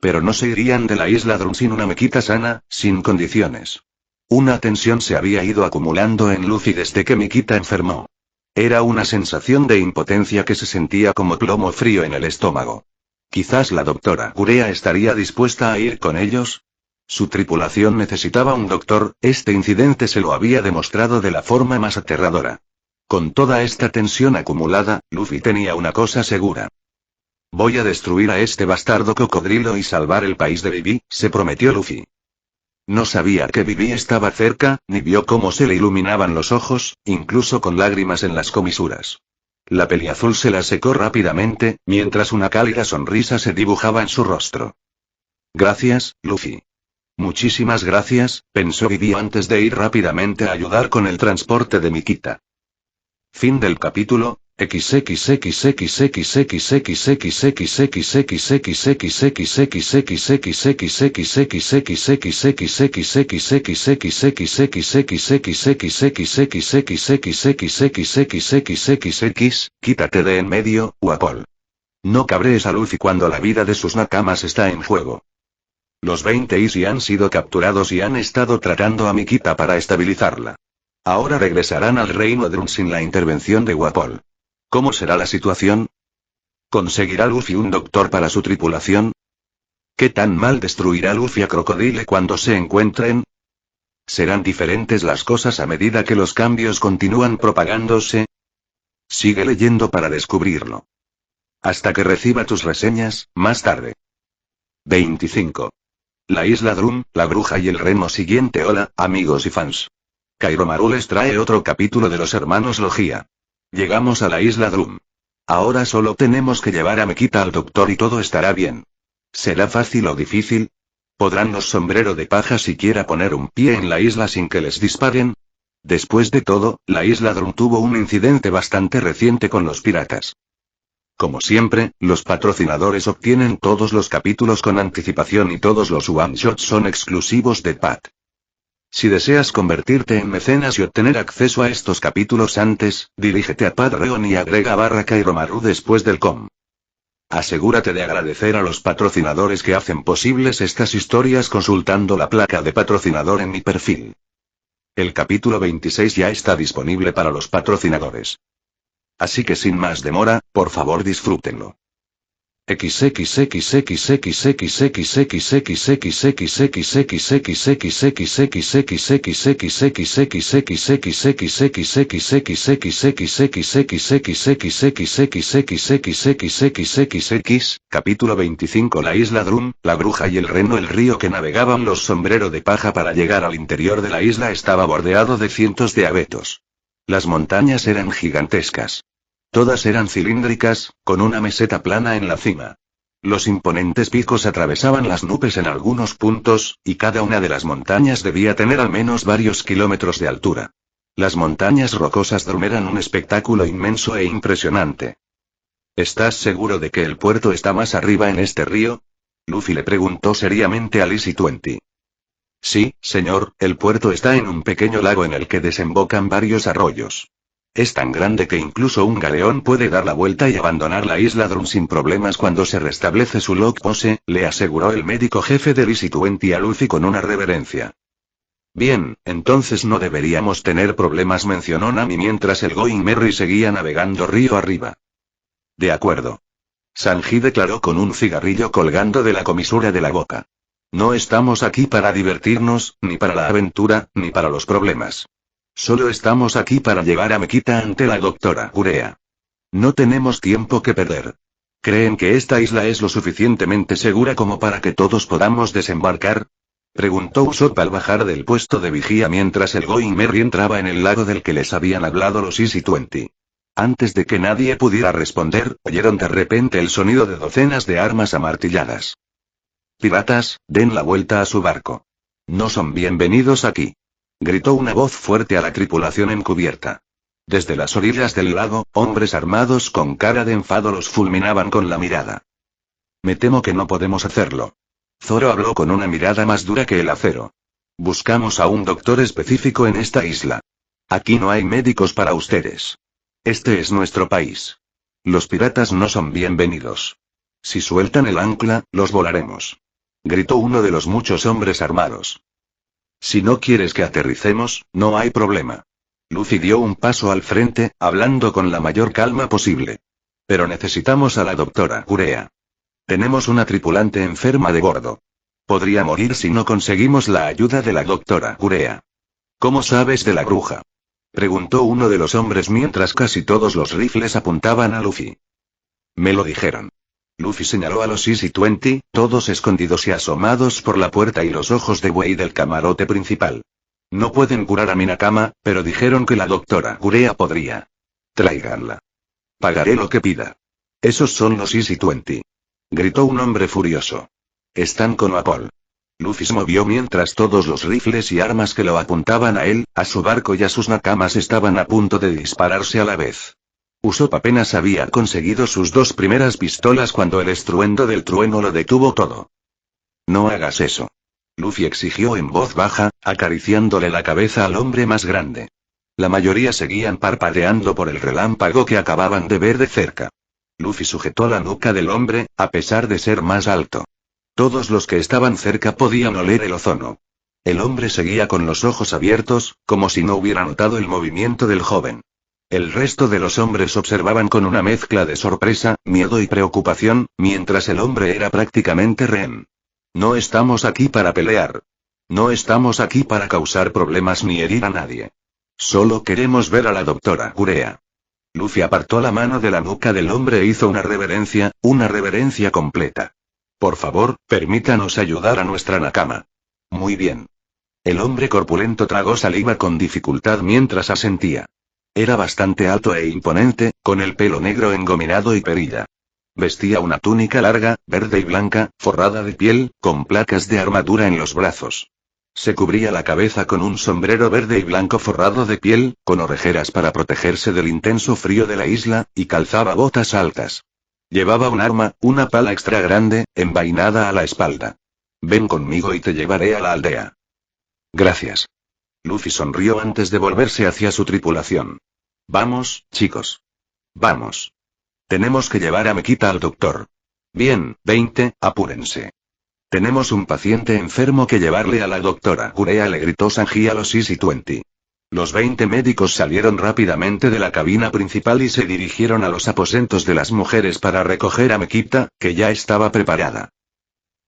Speaker 2: Pero no se irían de la isla Drum sin una Mikita sana, sin condiciones. Una tensión se había ido acumulando en Luffy desde que Mikita enfermó. Era una sensación de impotencia que se sentía como plomo frío en el estómago. Quizás la doctora Kurea estaría dispuesta a ir con ellos. Su tripulación necesitaba un doctor, este incidente se lo había demostrado de la forma más aterradora. Con toda esta tensión acumulada, Luffy tenía una cosa segura. Voy a destruir a este bastardo cocodrilo y salvar el país de Vivi, se prometió Luffy. No sabía que Vivi estaba cerca, ni vio cómo se le iluminaban los ojos, incluso con lágrimas en las comisuras. La peliazul se la secó rápidamente, mientras una cálida sonrisa se dibujaba en su rostro. Gracias, Luffy. Muchísimas gracias, pensó Vivi antes de ir rápidamente a ayudar con el transporte de Mikita. Fin del capítulo. Quítate de en medio, Wapol. No cabrees a Luffy cuando la vida de sus nakamas está en juego. Los 20 Easy han sido capturados y han estado tratando a Mikita para estabilizarla. Ahora regresarán al reino Drum sin la intervención de Wapol. ¿Cómo será la situación? ¿Conseguirá Luffy un doctor para su tripulación? ¿Qué tan mal destruirá Luffy a Crocodile cuando se encuentren? ¿Serán diferentes las cosas a medida que los cambios continúan propagándose? Sigue leyendo para descubrirlo. Hasta que reciba tus reseñas, más tarde. 25. La isla Drum, la bruja y el reno siguiente. Hola, amigos y fans. Kairomaru les trae otro capítulo de los hermanos Logia. Llegamos a la isla Drum. Ahora solo tenemos que llevar a Mikita al doctor y todo estará bien. ¿Será fácil o difícil? ¿Podrán los sombrero de paja siquiera poner un pie en la isla sin que les disparen? Después de todo, la isla Drum tuvo un incidente bastante reciente con los piratas. Como siempre, los patrocinadores obtienen todos los capítulos con anticipación y todos los one-shots son exclusivos de Pat. Si deseas convertirte en mecenas y obtener acceso a estos capítulos antes, dirígete a Patreon y agrega /Kairomaru después del com. Asegúrate de agradecer a los patrocinadores que hacen posibles estas historias consultando la placa de patrocinador en mi perfil. El capítulo 26 ya está disponible para los patrocinadores. Así que sin más demora, por favor disfrútenlo. Capítulo 25. La isla Drum, la bruja y el reno. El río que navegaban los sombrero de paja para llegar al interior de la isla estaba bordeado de cientos de abetos. Las montañas eran gigantescas. Todas eran cilíndricas, con una meseta plana en la cima. Los imponentes picos atravesaban las nubes en algunos puntos, y cada una de las montañas debía tener al menos varios kilómetros de altura. Las montañas rocosas eran un espectáculo inmenso e impresionante. ¿Estás seguro de que el puerto está más arriba en este río? Luffy le preguntó seriamente a Lizzie 20. Sí, señor, el puerto está en un pequeño lago en el que desembocan varios arroyos. Es tan grande que incluso un galeón puede dar la vuelta y abandonar la isla Drum sin problemas cuando se restablece su log pose, le aseguró el médico jefe de Lizzie 20 a Luffy con una reverencia. Bien, entonces no deberíamos tener problemas, mencionó Nami mientras el Going Merry seguía navegando río arriba. De acuerdo. Sanji declaró con un cigarrillo colgando de la comisura de la boca. No estamos aquí para divertirnos, ni para la aventura, ni para los problemas. Solo estamos aquí para llevar a Mekita ante la doctora Urea. No tenemos tiempo que perder. ¿Creen que esta isla es lo suficientemente segura como para que todos podamos desembarcar? Preguntó Usopp al bajar del puesto de vigía mientras el Going Merry entraba en el lago del que les habían hablado los Easy 20. Antes de que nadie pudiera responder, oyeron de repente el sonido de docenas de armas amartilladas. Piratas, den la vuelta a su barco. No son bienvenidos aquí. Gritó una voz fuerte a la tripulación encubierta. Desde las orillas del lago, hombres armados con cara de enfado los fulminaban con la mirada. Me temo que no podemos hacerlo. Zoro habló con una mirada más dura que el acero. Buscamos a un doctor específico en esta isla. Aquí no hay médicos para ustedes. Este es nuestro país. Los piratas no son bienvenidos. Si sueltan el ancla, los volaremos. Gritó uno de los muchos hombres armados. Si no quieres que aterricemos, no hay problema. Luffy dio un paso al frente, hablando con la mayor calma posible. Pero necesitamos a la doctora Urea. Tenemos una tripulante enferma de bordo. Podría morir si no conseguimos la ayuda de la doctora Urea. ¿Cómo sabes de la bruja? Preguntó uno de los hombres mientras casi todos los rifles apuntaban a Luffy. Me lo dijeron. Luffy señaló a los Easy 20, todos escondidos y asomados por la puerta y los ojos de buey del camarote principal. No pueden curar a Minakama, pero dijeron que la doctora Urea podría. Tráiganla. Pagaré lo que pida. Esos son los Easy 20. Gritó un hombre furioso. Están con Apol. Luffy se movió mientras todos los rifles y armas que lo apuntaban a él, a su barco y a sus nakamas estaban a punto de dispararse a la vez. Usopp apenas había conseguido sus 2 primeras pistolas cuando el estruendo del trueno lo detuvo todo. No hagas eso. Luffy exigió en voz baja, acariciándole la cabeza al hombre más grande. La mayoría seguían parpadeando por el relámpago que acababan de ver de cerca. Luffy sujetó la nuca del hombre, a pesar de ser más alto. Todos los que estaban cerca podían oler el ozono. El hombre seguía con los ojos abiertos, como si no hubiera notado el movimiento del joven. El resto de los hombres observaban con una mezcla de sorpresa, miedo y preocupación, mientras el hombre era prácticamente rehén. No estamos aquí para pelear. No estamos aquí para causar problemas ni herir a nadie. Solo queremos ver a la doctora Urea. Luffy apartó la mano de la nuca del hombre e hizo una reverencia completa. Por favor, permítanos ayudar a nuestra nakama. Muy bien. El hombre corpulento tragó saliva con dificultad mientras asentía. Era bastante alto e imponente, con el pelo negro engominado y perilla. Vestía una túnica larga, verde y blanca, forrada de piel, con placas de armadura en los brazos. Se cubría la cabeza con un sombrero verde y blanco forrado de piel, con orejeras para protegerse del intenso frío de la isla, y calzaba botas altas. Llevaba un arma, una pala extra grande, envainada a la espalda. Ven conmigo y te llevaré a la aldea. Gracias. Luffy sonrió antes de volverse hacia su tripulación. Vamos, chicos. Vamos. Tenemos que llevar a Mekita al doctor. Bien, 20, apúrense. Tenemos un paciente enfermo que llevarle a la doctora Urea, le gritó Sanji a los Easy 20. Los 20 médicos salieron rápidamente de la cabina principal y se dirigieron a los aposentos de las mujeres para recoger a Mekita, que ya estaba preparada.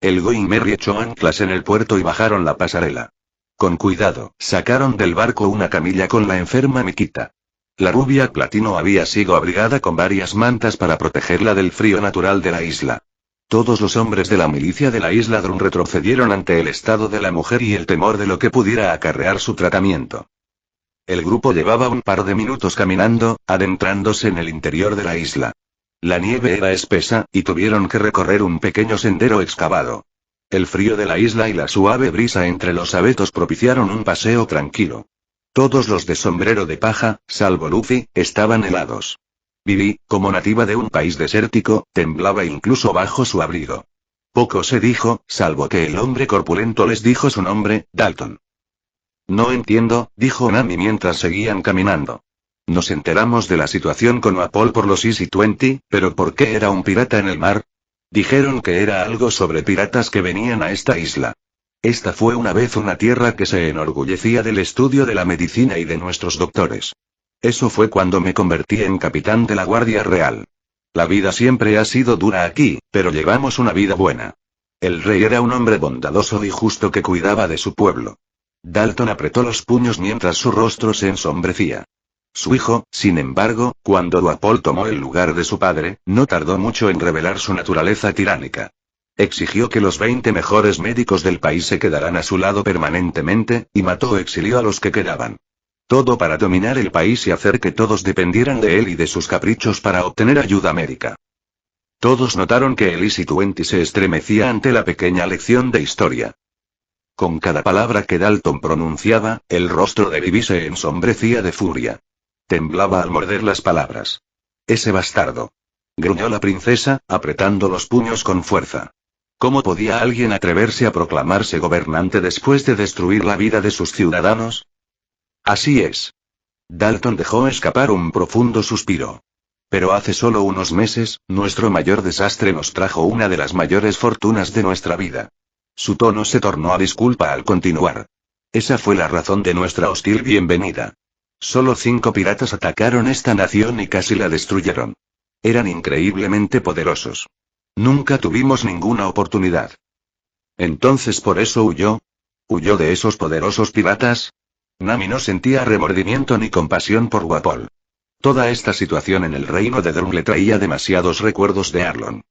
Speaker 2: El Going Merry echó anclas en el puerto y bajaron la pasarela. Con cuidado, sacaron del barco una camilla con la enferma Mekita. La rubia platino había sido abrigada con varias mantas para protegerla del frío natural de la isla. Todos los hombres de la milicia de la isla Drum retrocedieron ante el estado de la mujer y el temor de lo que pudiera acarrear su tratamiento. El grupo llevaba un par de minutos caminando, adentrándose en el interior de la isla. La nieve era espesa, y tuvieron que recorrer un pequeño sendero excavado. El frío de la isla y la suave brisa entre los abetos propiciaron un paseo tranquilo. Todos los de sombrero de paja, salvo Luffy, estaban helados. Vivi, como nativa de un país desértico, temblaba incluso bajo su abrigo. Poco se dijo, salvo que el hombre corpulento les dijo su nombre, Dalton. No entiendo, dijo Nami mientras seguían caminando. Nos enteramos de la situación con Wapol por los Easy 20, pero ¿por qué era un pirata en el mar? Dijeron que era algo sobre piratas que venían a esta isla. Esta fue una vez una tierra que se enorgullecía del estudio de la medicina y de nuestros doctores. Eso fue cuando me convertí en capitán de la Guardia Real. La vida siempre ha sido dura aquí, pero llevamos una vida buena. El rey era un hombre bondadoso y justo que cuidaba de su pueblo. Dalton apretó los puños mientras su rostro se ensombrecía. Su hijo, sin embargo, cuando Wapol tomó el lugar de su padre, no tardó mucho en revelar su naturaleza tiránica. Exigió que los 20 mejores médicos del país se quedaran a su lado permanentemente, y mató o exilió a los que quedaban. Todo para dominar el país y hacer que todos dependieran de él y de sus caprichos para obtener ayuda médica. Todos notaron que el Easy 20 se estremecía ante la pequeña lección de historia. Con cada palabra que Dalton pronunciaba, el rostro de Vivi se ensombrecía de furia. Temblaba al morder las palabras. Ese bastardo. Gruñó la princesa, apretando los puños con fuerza. ¿Cómo podía alguien atreverse a proclamarse gobernante después de destruir la vida de sus ciudadanos? Así es. Dalton dejó escapar un profundo suspiro. Pero hace solo unos meses, nuestro mayor desastre nos trajo una de las mayores fortunas de nuestra vida. Su tono se tornó a disculpa al continuar. Esa fue la razón de nuestra hostil bienvenida. Solo 5 piratas atacaron esta nación y casi la destruyeron. Eran increíblemente poderosos. Nunca tuvimos ninguna oportunidad. Entonces por eso huyó. ¿Huyó de esos poderosos piratas? Nami no sentía remordimiento ni compasión por Wapol. Toda esta situación en el reino de Drum le traía demasiados recuerdos de Arlon.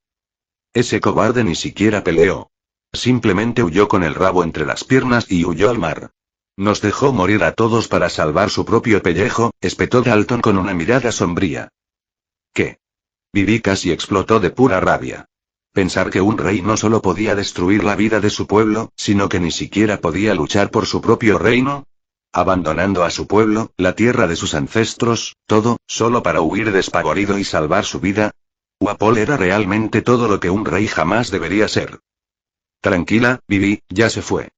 Speaker 2: Ese cobarde ni siquiera peleó. Simplemente huyó con el rabo entre las piernas y huyó al mar. Nos dejó morir a todos para salvar su propio pellejo, espetó Dalton con una mirada sombría. ¿Qué? Vivi casi explotó de pura rabia. Pensar que un rey no solo podía destruir la vida de su pueblo, sino que ni siquiera podía luchar por su propio reino. Abandonando a su pueblo, la tierra de sus ancestros, todo, solo para huir despavorido y salvar su vida. Wapol era realmente todo lo que un rey jamás debería ser. Tranquila, Vivi, ya se fue.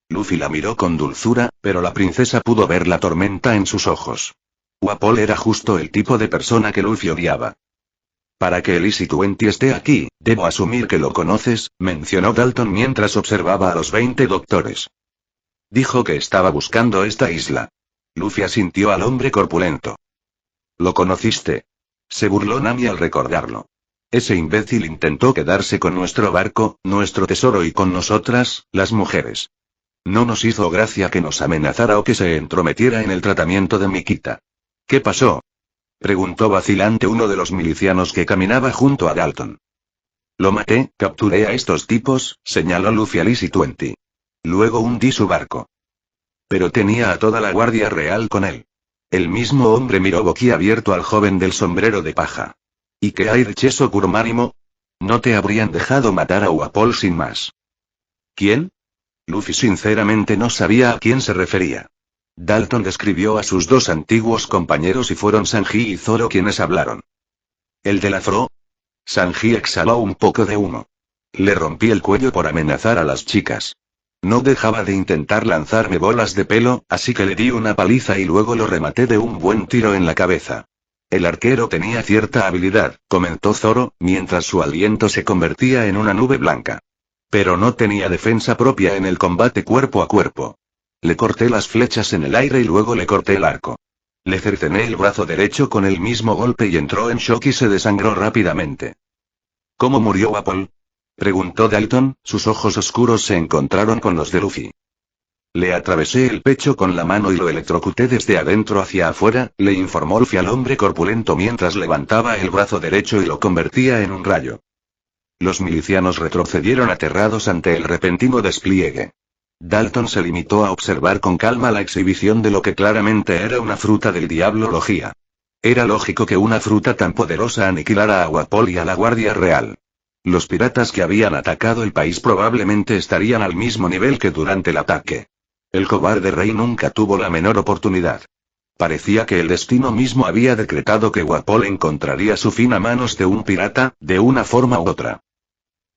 Speaker 2: Luffy la miró con dulzura, pero la princesa pudo ver la tormenta en sus ojos. Wapol era justo el tipo de persona que Luffy odiaba. Para que el Easy 20 esté aquí, debo asumir que lo conoces, mencionó Dalton mientras observaba a los 20 doctores. Dijo que estaba buscando esta isla. Luffy asintió al hombre corpulento. ¿Lo conociste? Se burló Nami al recordarlo. Ese imbécil intentó quedarse con nuestro barco, nuestro tesoro y con nosotras, las mujeres. No nos hizo gracia que nos amenazara o que se entrometiera en el tratamiento de Mikita. ¿Qué pasó? Preguntó vacilante uno de los milicianos que caminaba junto a Dalton. Lo maté, capturé a estos tipos, señaló Luffy al Easy 20. Luego hundí su barco. Pero tenía a toda la Guardia Real con él. El mismo hombre miró boquiabierto al joven del sombrero de paja. ¿Y qué hay de Cheso Kurmarimo? No te habrían dejado matar a Wapol sin más. ¿Quién? Luffy sinceramente no sabía a quién se refería. Dalton describió a sus 2 antiguos compañeros y fueron Sanji y Zoro quienes hablaron. ¿El del afro? Sanji exhaló un poco de humo. Le rompí el cuello por amenazar a las chicas. No dejaba de intentar lanzarme bolas de pelo, así que le di una paliza y luego lo rematé de un buen tiro en la cabeza. El arquero tenía cierta habilidad, comentó Zoro, mientras su aliento se convertía en una nube blanca. Pero no tenía defensa propia en el combate cuerpo a cuerpo. Le corté las flechas en el aire y luego le corté el arco. Le cercené el brazo derecho con el mismo golpe y entró en shock y se desangró rápidamente. ¿Cómo murió Wapol? Preguntó Dalton, sus ojos oscuros se encontraron con los de Luffy. Le atravesé el pecho con la mano y lo electrocuté desde adentro hacia afuera, le informó Luffy al hombre corpulento mientras levantaba el brazo derecho y lo convertía en un rayo. Los milicianos retrocedieron aterrados ante el repentino despliegue. Dalton se limitó a observar con calma la exhibición de lo que claramente era una fruta del diablo logía. Era lógico que una fruta tan poderosa aniquilara a Wapol y a la Guardia Real. Los piratas que habían atacado el país probablemente estarían al mismo nivel que durante el ataque. El cobarde rey nunca tuvo la menor oportunidad. Parecía que el destino mismo había decretado que Wapol encontraría su fin a manos de un pirata, de una forma u otra.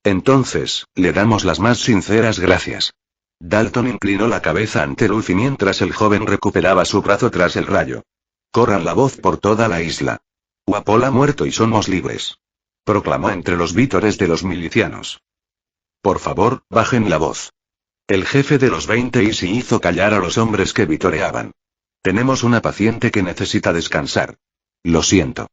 Speaker 2: Entonces, le damos las más sinceras gracias. Dalton inclinó la cabeza ante Luffy mientras el joven recuperaba su brazo tras el rayo. Corran la voz por toda la isla. Wapol ha muerto y somos libres. Proclamó entre los vítores de los milicianos. Por favor, bajen la voz. El jefe de los 20 Easy hizo callar a los hombres que vitoreaban. Tenemos una paciente que necesita descansar. Lo siento.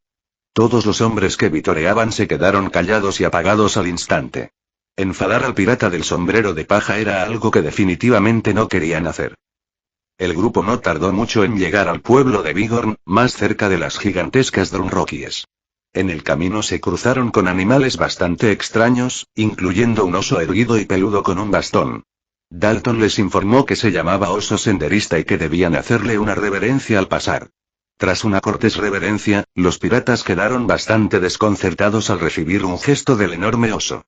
Speaker 2: Todos los hombres que vitoreaban se quedaron callados y apagados al instante. Enfadar al pirata del sombrero de paja era algo que definitivamente no querían hacer. El grupo no tardó mucho en llegar al pueblo de Bigorn, más cerca de las gigantescas Drumrockies. En el camino se cruzaron con animales bastante extraños, incluyendo un oso erguido y peludo con un bastón. Dalton les informó que se llamaba oso senderista y que debían hacerle una reverencia al pasar. Tras una cortés reverencia, los piratas quedaron bastante desconcertados al recibir un gesto del enorme oso.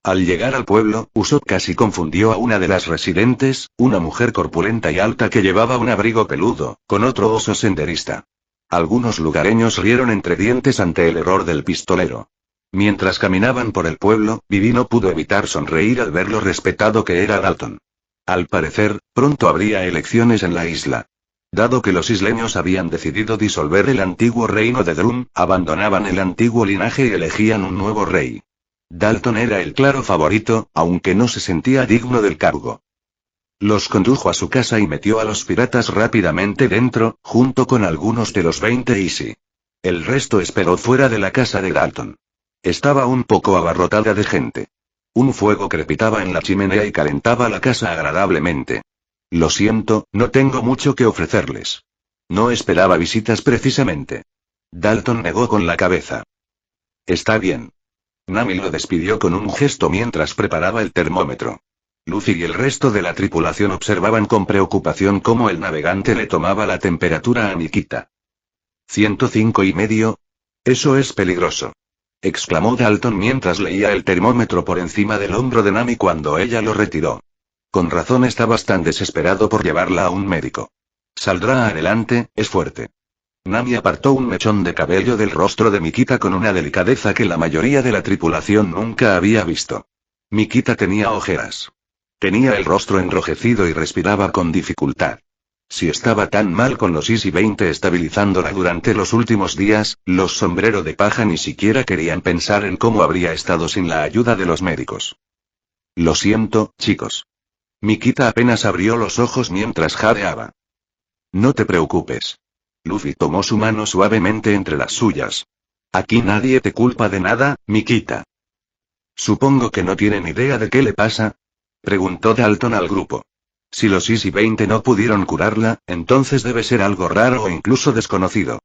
Speaker 2: Al llegar al pueblo, Usopp casi confundió a una de las residentes, una mujer corpulenta y alta que llevaba un abrigo peludo, con otro oso senderista. Algunos lugareños rieron entre dientes ante el error del pistolero. Mientras caminaban por el pueblo, Vivi no pudo evitar sonreír al ver lo respetado que era Dalton. Al parecer, pronto habría elecciones en la isla. Dado que los isleños habían decidido disolver el antiguo reino de Drum, abandonaban el antiguo linaje y elegían un nuevo rey. Dalton era el claro favorito, aunque no se sentía digno del cargo. Los condujo a su casa y metió a los piratas rápidamente dentro, junto con algunos de los 20 Easy. El resto esperó fuera de la casa de Dalton. Estaba un poco abarrotada de gente. Un fuego crepitaba en la chimenea y calentaba la casa agradablemente. Lo siento, no tengo mucho que ofrecerles. No esperaba visitas precisamente. Dalton negó con la cabeza. Está bien. Nami lo despidió con un gesto mientras preparaba el termómetro. Luffy y el resto de la tripulación observaban con preocupación cómo el navegante le tomaba la temperatura a Nikita. 105,5. Eso es peligroso. Exclamó Dalton mientras leía el termómetro por encima del hombro de Nami cuando ella lo retiró. Con razón estabas tan desesperado por llevarla a un médico. Saldrá adelante, es fuerte. Nami apartó un mechón de cabello del rostro de Mikita con una delicadeza que la mayoría de la tripulación nunca había visto. Mikita tenía ojeras. Tenía el rostro enrojecido y respiraba con dificultad. Si estaba tan mal con los Easy 20 estabilizándola durante los últimos días, los sombrero de paja ni siquiera querían pensar en cómo habría estado sin la ayuda de los médicos. Lo siento, chicos. Mikita apenas abrió los ojos mientras jadeaba. No te preocupes. Luffy tomó su mano suavemente entre las suyas. Aquí nadie te culpa de nada, Mikita. Supongo que no tienen idea de qué le pasa, preguntó Dalton al grupo. Si los Easy 20 no pudieron curarla, entonces debe ser algo raro o incluso desconocido.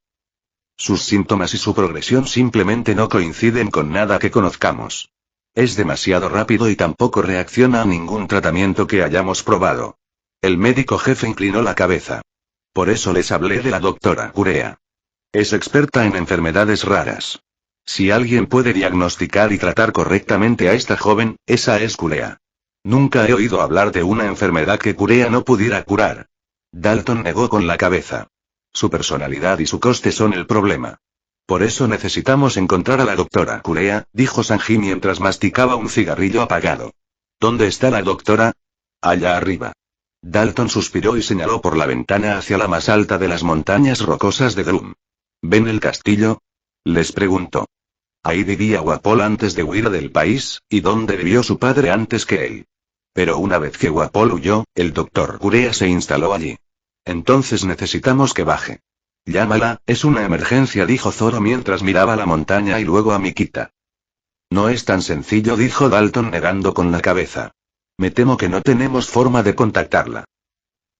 Speaker 2: Sus síntomas y su progresión simplemente no coinciden con nada que conozcamos. Es demasiado rápido y tampoco reacciona a ningún tratamiento que hayamos probado. El médico jefe inclinó la cabeza. Por eso les hablé de la doctora Kurea. Es experta en enfermedades raras. Si alguien puede diagnosticar y tratar correctamente a esta joven, esa es Kurea. Nunca he oído hablar de una enfermedad que Kurea no pudiera curar. Dalton negó con la cabeza. Su personalidad y su coste son el problema. Por eso necesitamos encontrar a la doctora Kurea, dijo Sanji mientras masticaba un cigarrillo apagado. ¿Dónde está la doctora? Allá arriba. Dalton suspiró y señaló por la ventana hacia la más alta de las montañas rocosas de Drum. ¿Ven el castillo? Les preguntó. Ahí vivía Wapol antes de huir del país, y donde vivió su padre antes que él. Pero una vez que Wapol huyó, el doctor Kurea se instaló allí. Entonces necesitamos que baje. Llámala, es una emergencia, dijo Zoro mientras miraba la montaña y luego a Mikita. No es tan sencillo, dijo Dalton negando con la cabeza. Me temo que no tenemos forma de contactarla.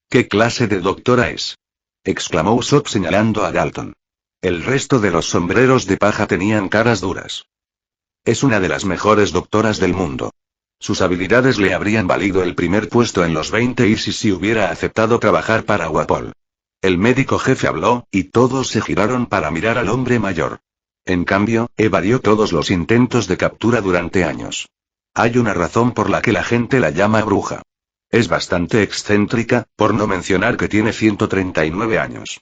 Speaker 2: ¿Qué clase de doctora es? Exclamó Usopp señalando a Dalton. El resto de los sombreros de paja tenían caras duras. Es una de las mejores doctoras del mundo. Sus habilidades le habrían valido el primer puesto en los 20 Easy si hubiera aceptado trabajar para Wapol. El médico jefe habló, y todos se giraron para mirar al hombre mayor. En cambio, evadió todos los intentos de captura durante años. Hay una razón por la que la gente la llama bruja. Es bastante excéntrica, por no mencionar que tiene 139 años.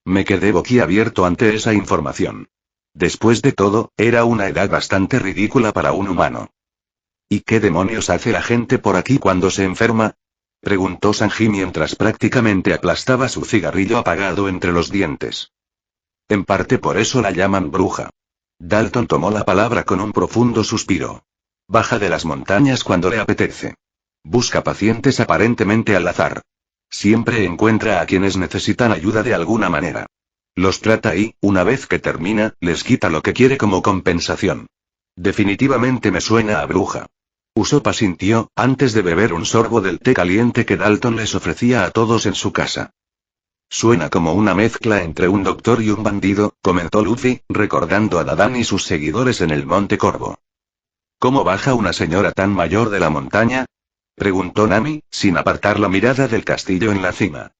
Speaker 2: Me quedé boquiabierto ante esa información. Después de todo, era una edad bastante ridícula para un humano. ¿Y qué demonios hace la gente por aquí cuando se enferma? Preguntó Sanji mientras prácticamente aplastaba su cigarrillo apagado entre los dientes. En parte por eso la llaman bruja. Dalton tomó la palabra con un profundo suspiro. Baja de las montañas cuando le apetece. Busca pacientes aparentemente al azar. Siempre encuentra a quienes necesitan ayuda de alguna manera. Los trata y, una vez que termina, les quita lo que quiere como compensación. Definitivamente me suena a bruja. Usopp asintió, antes de beber un sorbo del té caliente que Dalton les ofrecía a todos en su casa. Suena como una mezcla entre un doctor y un bandido, comentó Luffy, recordando a Dadan y sus seguidores en el Monte Corvo. ¿Cómo baja una señora tan mayor de la montaña? Preguntó Nami, sin apartar la mirada del castillo en la cima.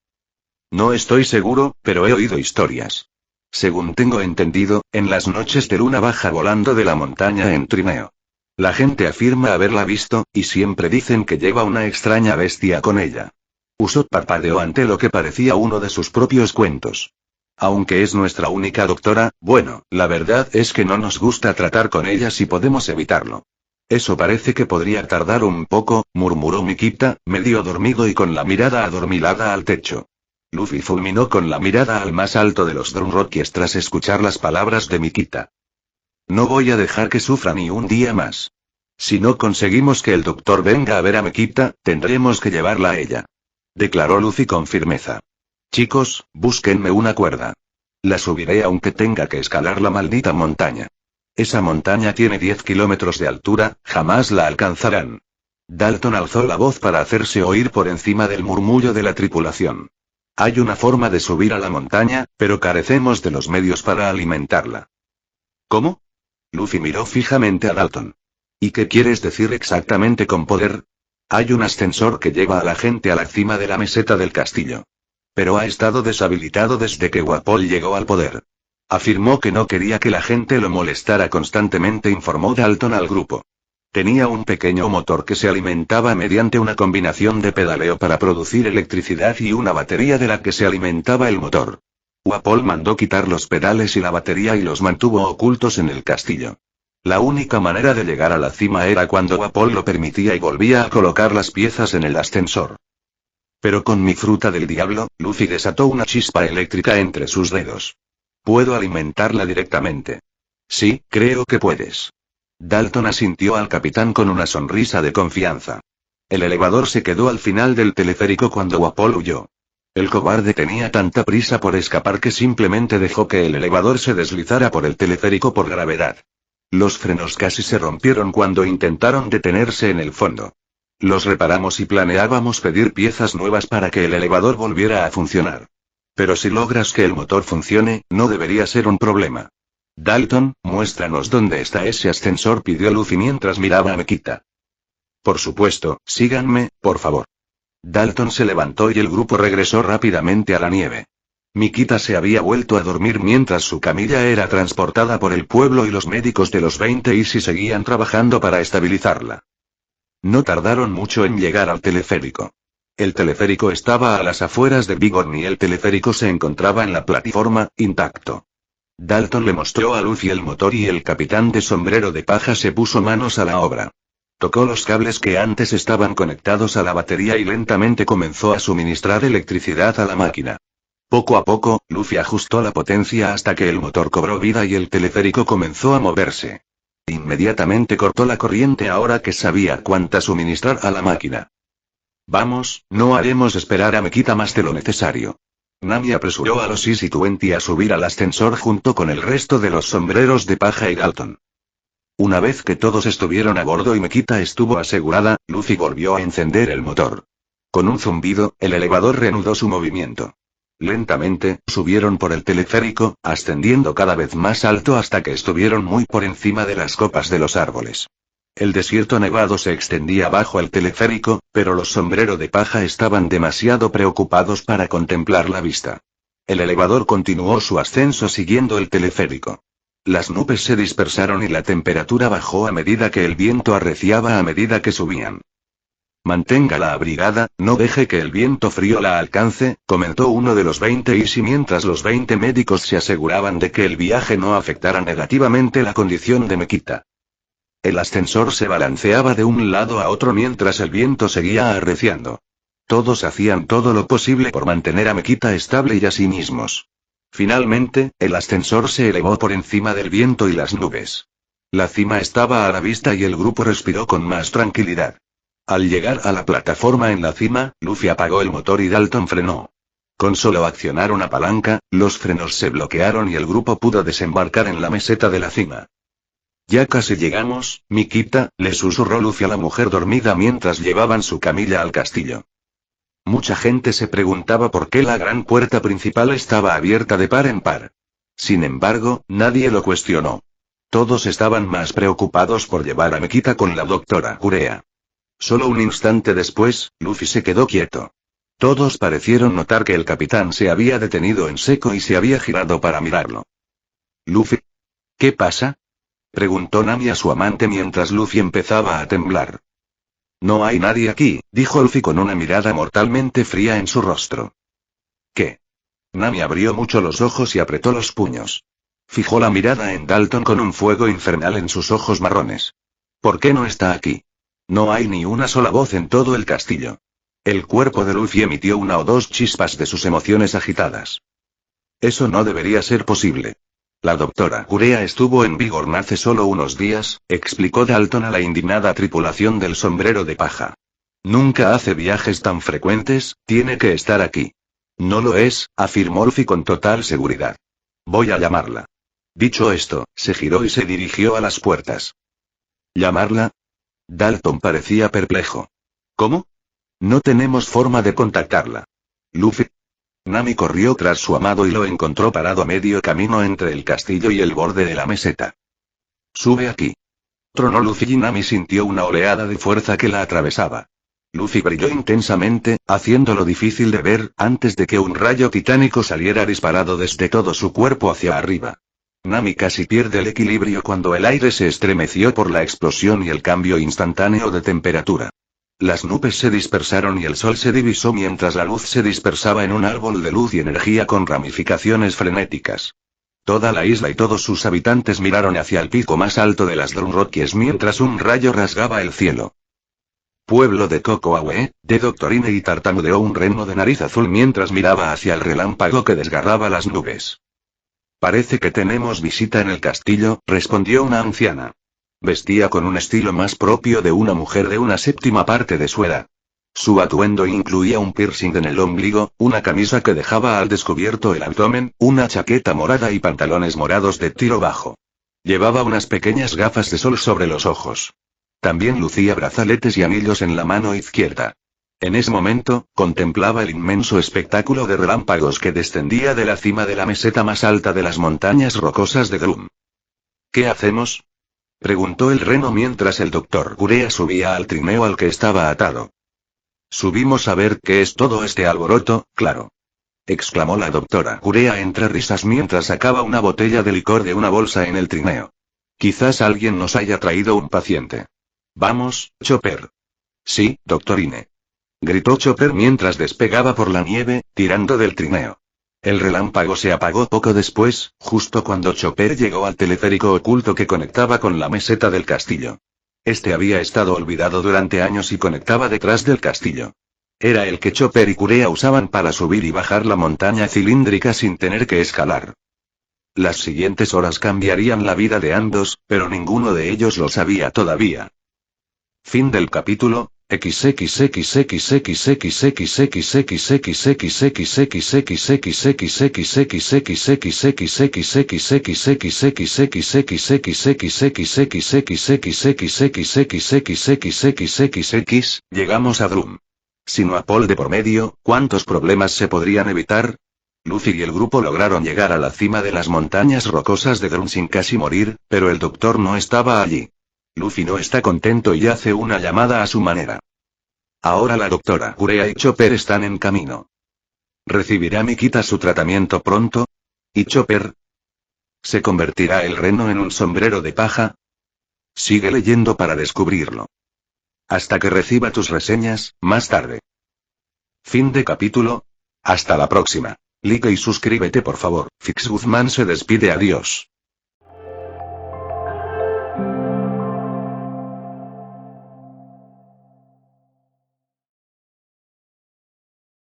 Speaker 2: No estoy seguro, pero he oído historias. Según tengo entendido, en las noches de luna baja volando de la montaña en trineo. La gente afirma haberla visto, y siempre dicen que lleva una extraña bestia con ella. Usopp parpadeó ante lo que parecía uno de sus propios cuentos. Aunque es nuestra única doctora, bueno, la verdad es que no nos gusta tratar con ella si podemos evitarlo. Eso parece que podría tardar un poco, murmuró Mikita, medio dormido y con la mirada adormilada al techo. Luffy fulminó con la mirada al más alto de los Drumrockies tras escuchar las palabras de Mikita. No voy a dejar que sufra ni un día más. Si no conseguimos que el doctor venga a ver a Mikita, tendremos que llevarla a ella. Declaró Luffy con firmeza. Chicos, búsquenme una cuerda. La subiré aunque tenga que escalar la maldita montaña. Esa montaña tiene 10 kilómetros de altura, jamás la alcanzarán. Dalton alzó la voz para hacerse oír por encima del murmullo de la tripulación. Hay una forma de subir a la montaña, pero carecemos de los medios para alimentarla. ¿Cómo? Luffy miró fijamente a Dalton. ¿Y qué quieres decir exactamente con poder? Hay un ascensor que lleva a la gente a la cima de la meseta del castillo. Pero ha estado deshabilitado desde que Wapol llegó al poder. Afirmó que no quería que la gente lo molestara constantemente, informó Dalton al grupo. Tenía un pequeño motor que se alimentaba mediante una combinación de pedaleo para producir electricidad y una batería de la que se alimentaba el motor. Wapol mandó quitar los pedales y la batería y los mantuvo ocultos en el castillo. La única manera de llegar a la cima era cuando Wapol lo permitía y volvía a colocar las piezas en el ascensor. Pero con mi fruta del diablo, Luffy desató una chispa eléctrica entre sus dedos. Puedo alimentarla directamente. Sí, creo que puedes. Dalton asintió al capitán con una sonrisa de confianza. El elevador se quedó al final del teleférico cuando Wapol huyó. El cobarde tenía tanta prisa por escapar que simplemente dejó que el elevador se deslizara por el teleférico por gravedad. Los frenos casi se rompieron cuando intentaron detenerse en el fondo. Los reparamos y planeábamos pedir piezas nuevas para que el elevador volviera a funcionar. Pero si logras que el motor funcione, no debería ser un problema. Dalton, muéstranos dónde está ese ascensor, pidió Luffy mientras miraba a Mikita. Por supuesto, síganme, por favor. Dalton se levantó y el grupo regresó rápidamente a la nieve. Mikita se había vuelto a dormir mientras su camilla era transportada por el pueblo y los médicos de los 20 y seguían trabajando para estabilizarla. No tardaron mucho en llegar al teleférico. El teleférico estaba a las afueras de Big Horn y el teleférico se encontraba en la plataforma, intacto. Dalton le mostró a Luffy el motor y el capitán de sombrero de paja se puso manos a la obra. Tocó los cables que antes estaban conectados a la batería y lentamente comenzó a suministrar electricidad a la máquina. Poco a poco, Luffy ajustó la potencia hasta que el motor cobró vida y el teleférico comenzó a moverse. Inmediatamente cortó la corriente ahora que sabía cuánta suministrar a la máquina. Vamos, no haremos esperar a Mikita más de lo necesario. Nami apresuró a los Easy 20 a subir al ascensor junto con el resto de los sombreros de paja y Dalton. Una vez que todos estuvieron a bordo y Mikita estuvo asegurada, Luffy volvió a encender el motor. Con un zumbido, el elevador reanudó su movimiento. Lentamente, subieron por el teleférico, ascendiendo cada vez más alto hasta que estuvieron muy por encima de las copas de los árboles. El desierto nevado se extendía bajo el teleférico, pero los sombreros de paja estaban demasiado preocupados para contemplar la vista. El elevador continuó su ascenso siguiendo el teleférico. Las nubes se dispersaron y la temperatura bajó a medida que el viento arreciaba a medida que subían. Manténgala abrigada, no deje que el viento frío la alcance, comentó uno de los 20 Easy mientras los 20 médicos se aseguraban de que el viaje no afectara negativamente la condición de Mikita. El ascensor se balanceaba de un lado a otro mientras el viento seguía arreciando. Todos hacían todo lo posible por mantener a Mikita estable y a sí mismos. Finalmente, el ascensor se elevó por encima del viento y las nubes. La cima estaba a la vista y el grupo respiró con más tranquilidad. Al llegar a la plataforma en la cima, Luffy apagó el motor y Dalton frenó. Con solo accionar una palanca, los frenos se bloquearon y el grupo pudo desembarcar en la meseta de la cima. Ya casi llegamos, Mikita, le susurró Luffy a la mujer dormida mientras llevaban su camilla al castillo. Mucha gente se preguntaba por qué la gran puerta principal estaba abierta de par en par. Sin embargo, nadie lo cuestionó. Todos estaban más preocupados por llevar a Mikita con la doctora Urea. Solo un instante después, Luffy se quedó quieto. Todos parecieron notar que el capitán se había detenido en seco y se había girado para mirarlo. Luffy. ¿Qué pasa? Preguntó Nami a su amante mientras Luffy empezaba a temblar. No hay nadie aquí, dijo Luffy con una mirada mortalmente fría en su rostro. ¿Qué? Nami abrió mucho los ojos y apretó los puños. Fijó la mirada en Dalton con un fuego infernal en sus ojos marrones. ¿Por qué no está aquí? No hay ni una sola voz en todo el castillo. El cuerpo de Luffy emitió una o dos chispas de sus emociones agitadas. Eso no debería ser posible. La doctora Urea estuvo en Bigorn hace solo unos días, explicó Dalton a la indignada tripulación del sombrero de paja. Nunca hace viajes tan frecuentes, tiene que estar aquí. No lo es, afirmó Luffy con total seguridad. Voy a llamarla. Dicho esto, se giró y se dirigió a las puertas. ¿Llamarla? Dalton parecía perplejo. ¿Cómo? No tenemos forma de contactarla. Luffy. Nami corrió tras su amado y lo encontró parado a medio camino entre el castillo y el borde de la meseta. Sube aquí. Tronó Luffy y Nami sintió una oleada de fuerza que la atravesaba. Luffy brilló intensamente, haciéndolo difícil de ver, antes de que un rayo titánico saliera disparado desde todo su cuerpo hacia arriba. Nami casi pierde el equilibrio cuando el aire se estremeció por la explosión y el cambio instantáneo de temperatura. Las nubes se dispersaron y el sol se divisó mientras la luz se dispersaba en un árbol de luz y energía con ramificaciones frenéticas. Toda la isla y todos sus habitantes miraron hacia el pico más alto de las Drum Rockies mientras un rayo rasgaba el cielo. Pueblo de Cocoahue, de Doctorine y tartamudeó un reno de nariz azul mientras miraba hacia el relámpago que desgarraba las nubes. Parece que tenemos visita en el castillo, respondió una anciana. Vestía con un estilo más propio de una mujer de una séptima parte de su edad. Su atuendo incluía un piercing en el ombligo, una camisa que dejaba al descubierto el abdomen, una chaqueta morada y pantalones morados de tiro bajo. Llevaba unas pequeñas gafas de sol sobre los ojos. También lucía brazaletes y anillos en la mano izquierda. En ese momento, contemplaba el inmenso espectáculo de relámpagos que descendía de la cima de la meseta más alta de las montañas rocosas de Drum. ¿Qué hacemos?, preguntó el reno mientras el doctor Urea subía al trineo al que estaba atado. Subimos a ver qué es todo este alboroto, claro, exclamó la doctora Urea entre risas mientras sacaba una botella de licor de una bolsa en el trineo. Quizás alguien nos haya traído un paciente. Vamos, Chopper. Sí, doctorine, gritó Chopper mientras despegaba por la nieve, tirando del trineo. El relámpago se apagó poco después, justo cuando Chopper llegó al teleférico oculto que conectaba con la meseta del castillo. Este había estado olvidado durante años y conectaba detrás del castillo. Era el que Chopper y Urea usaban para subir y bajar la montaña cilíndrica sin tener que escalar. Las siguientes horas cambiarían la vida de ambos, pero ninguno de ellos lo sabía todavía. Fin del capítulo. Llegamos a Drum. Sin Apol de por medio, ¿cuántos problemas se podrían evitar? Luffy y el grupo lograron llegar a la cima de las montañas rocosas de Drum sin casi morir, pero el doctor no estaba allí. Luffy no está contento y hace una llamada a su manera. Ahora la doctora Urea y Chopper están en camino. ¿Recibirá Mikita su tratamiento pronto? ¿Y Chopper? ¿Se convertirá el reno en un sombrero de paja? Sigue leyendo para descubrirlo. Hasta que reciba tus reseñas, más tarde. Fin de capítulo. Hasta la próxima. Like y suscríbete por favor. Fix Guzmán se despide, adiós.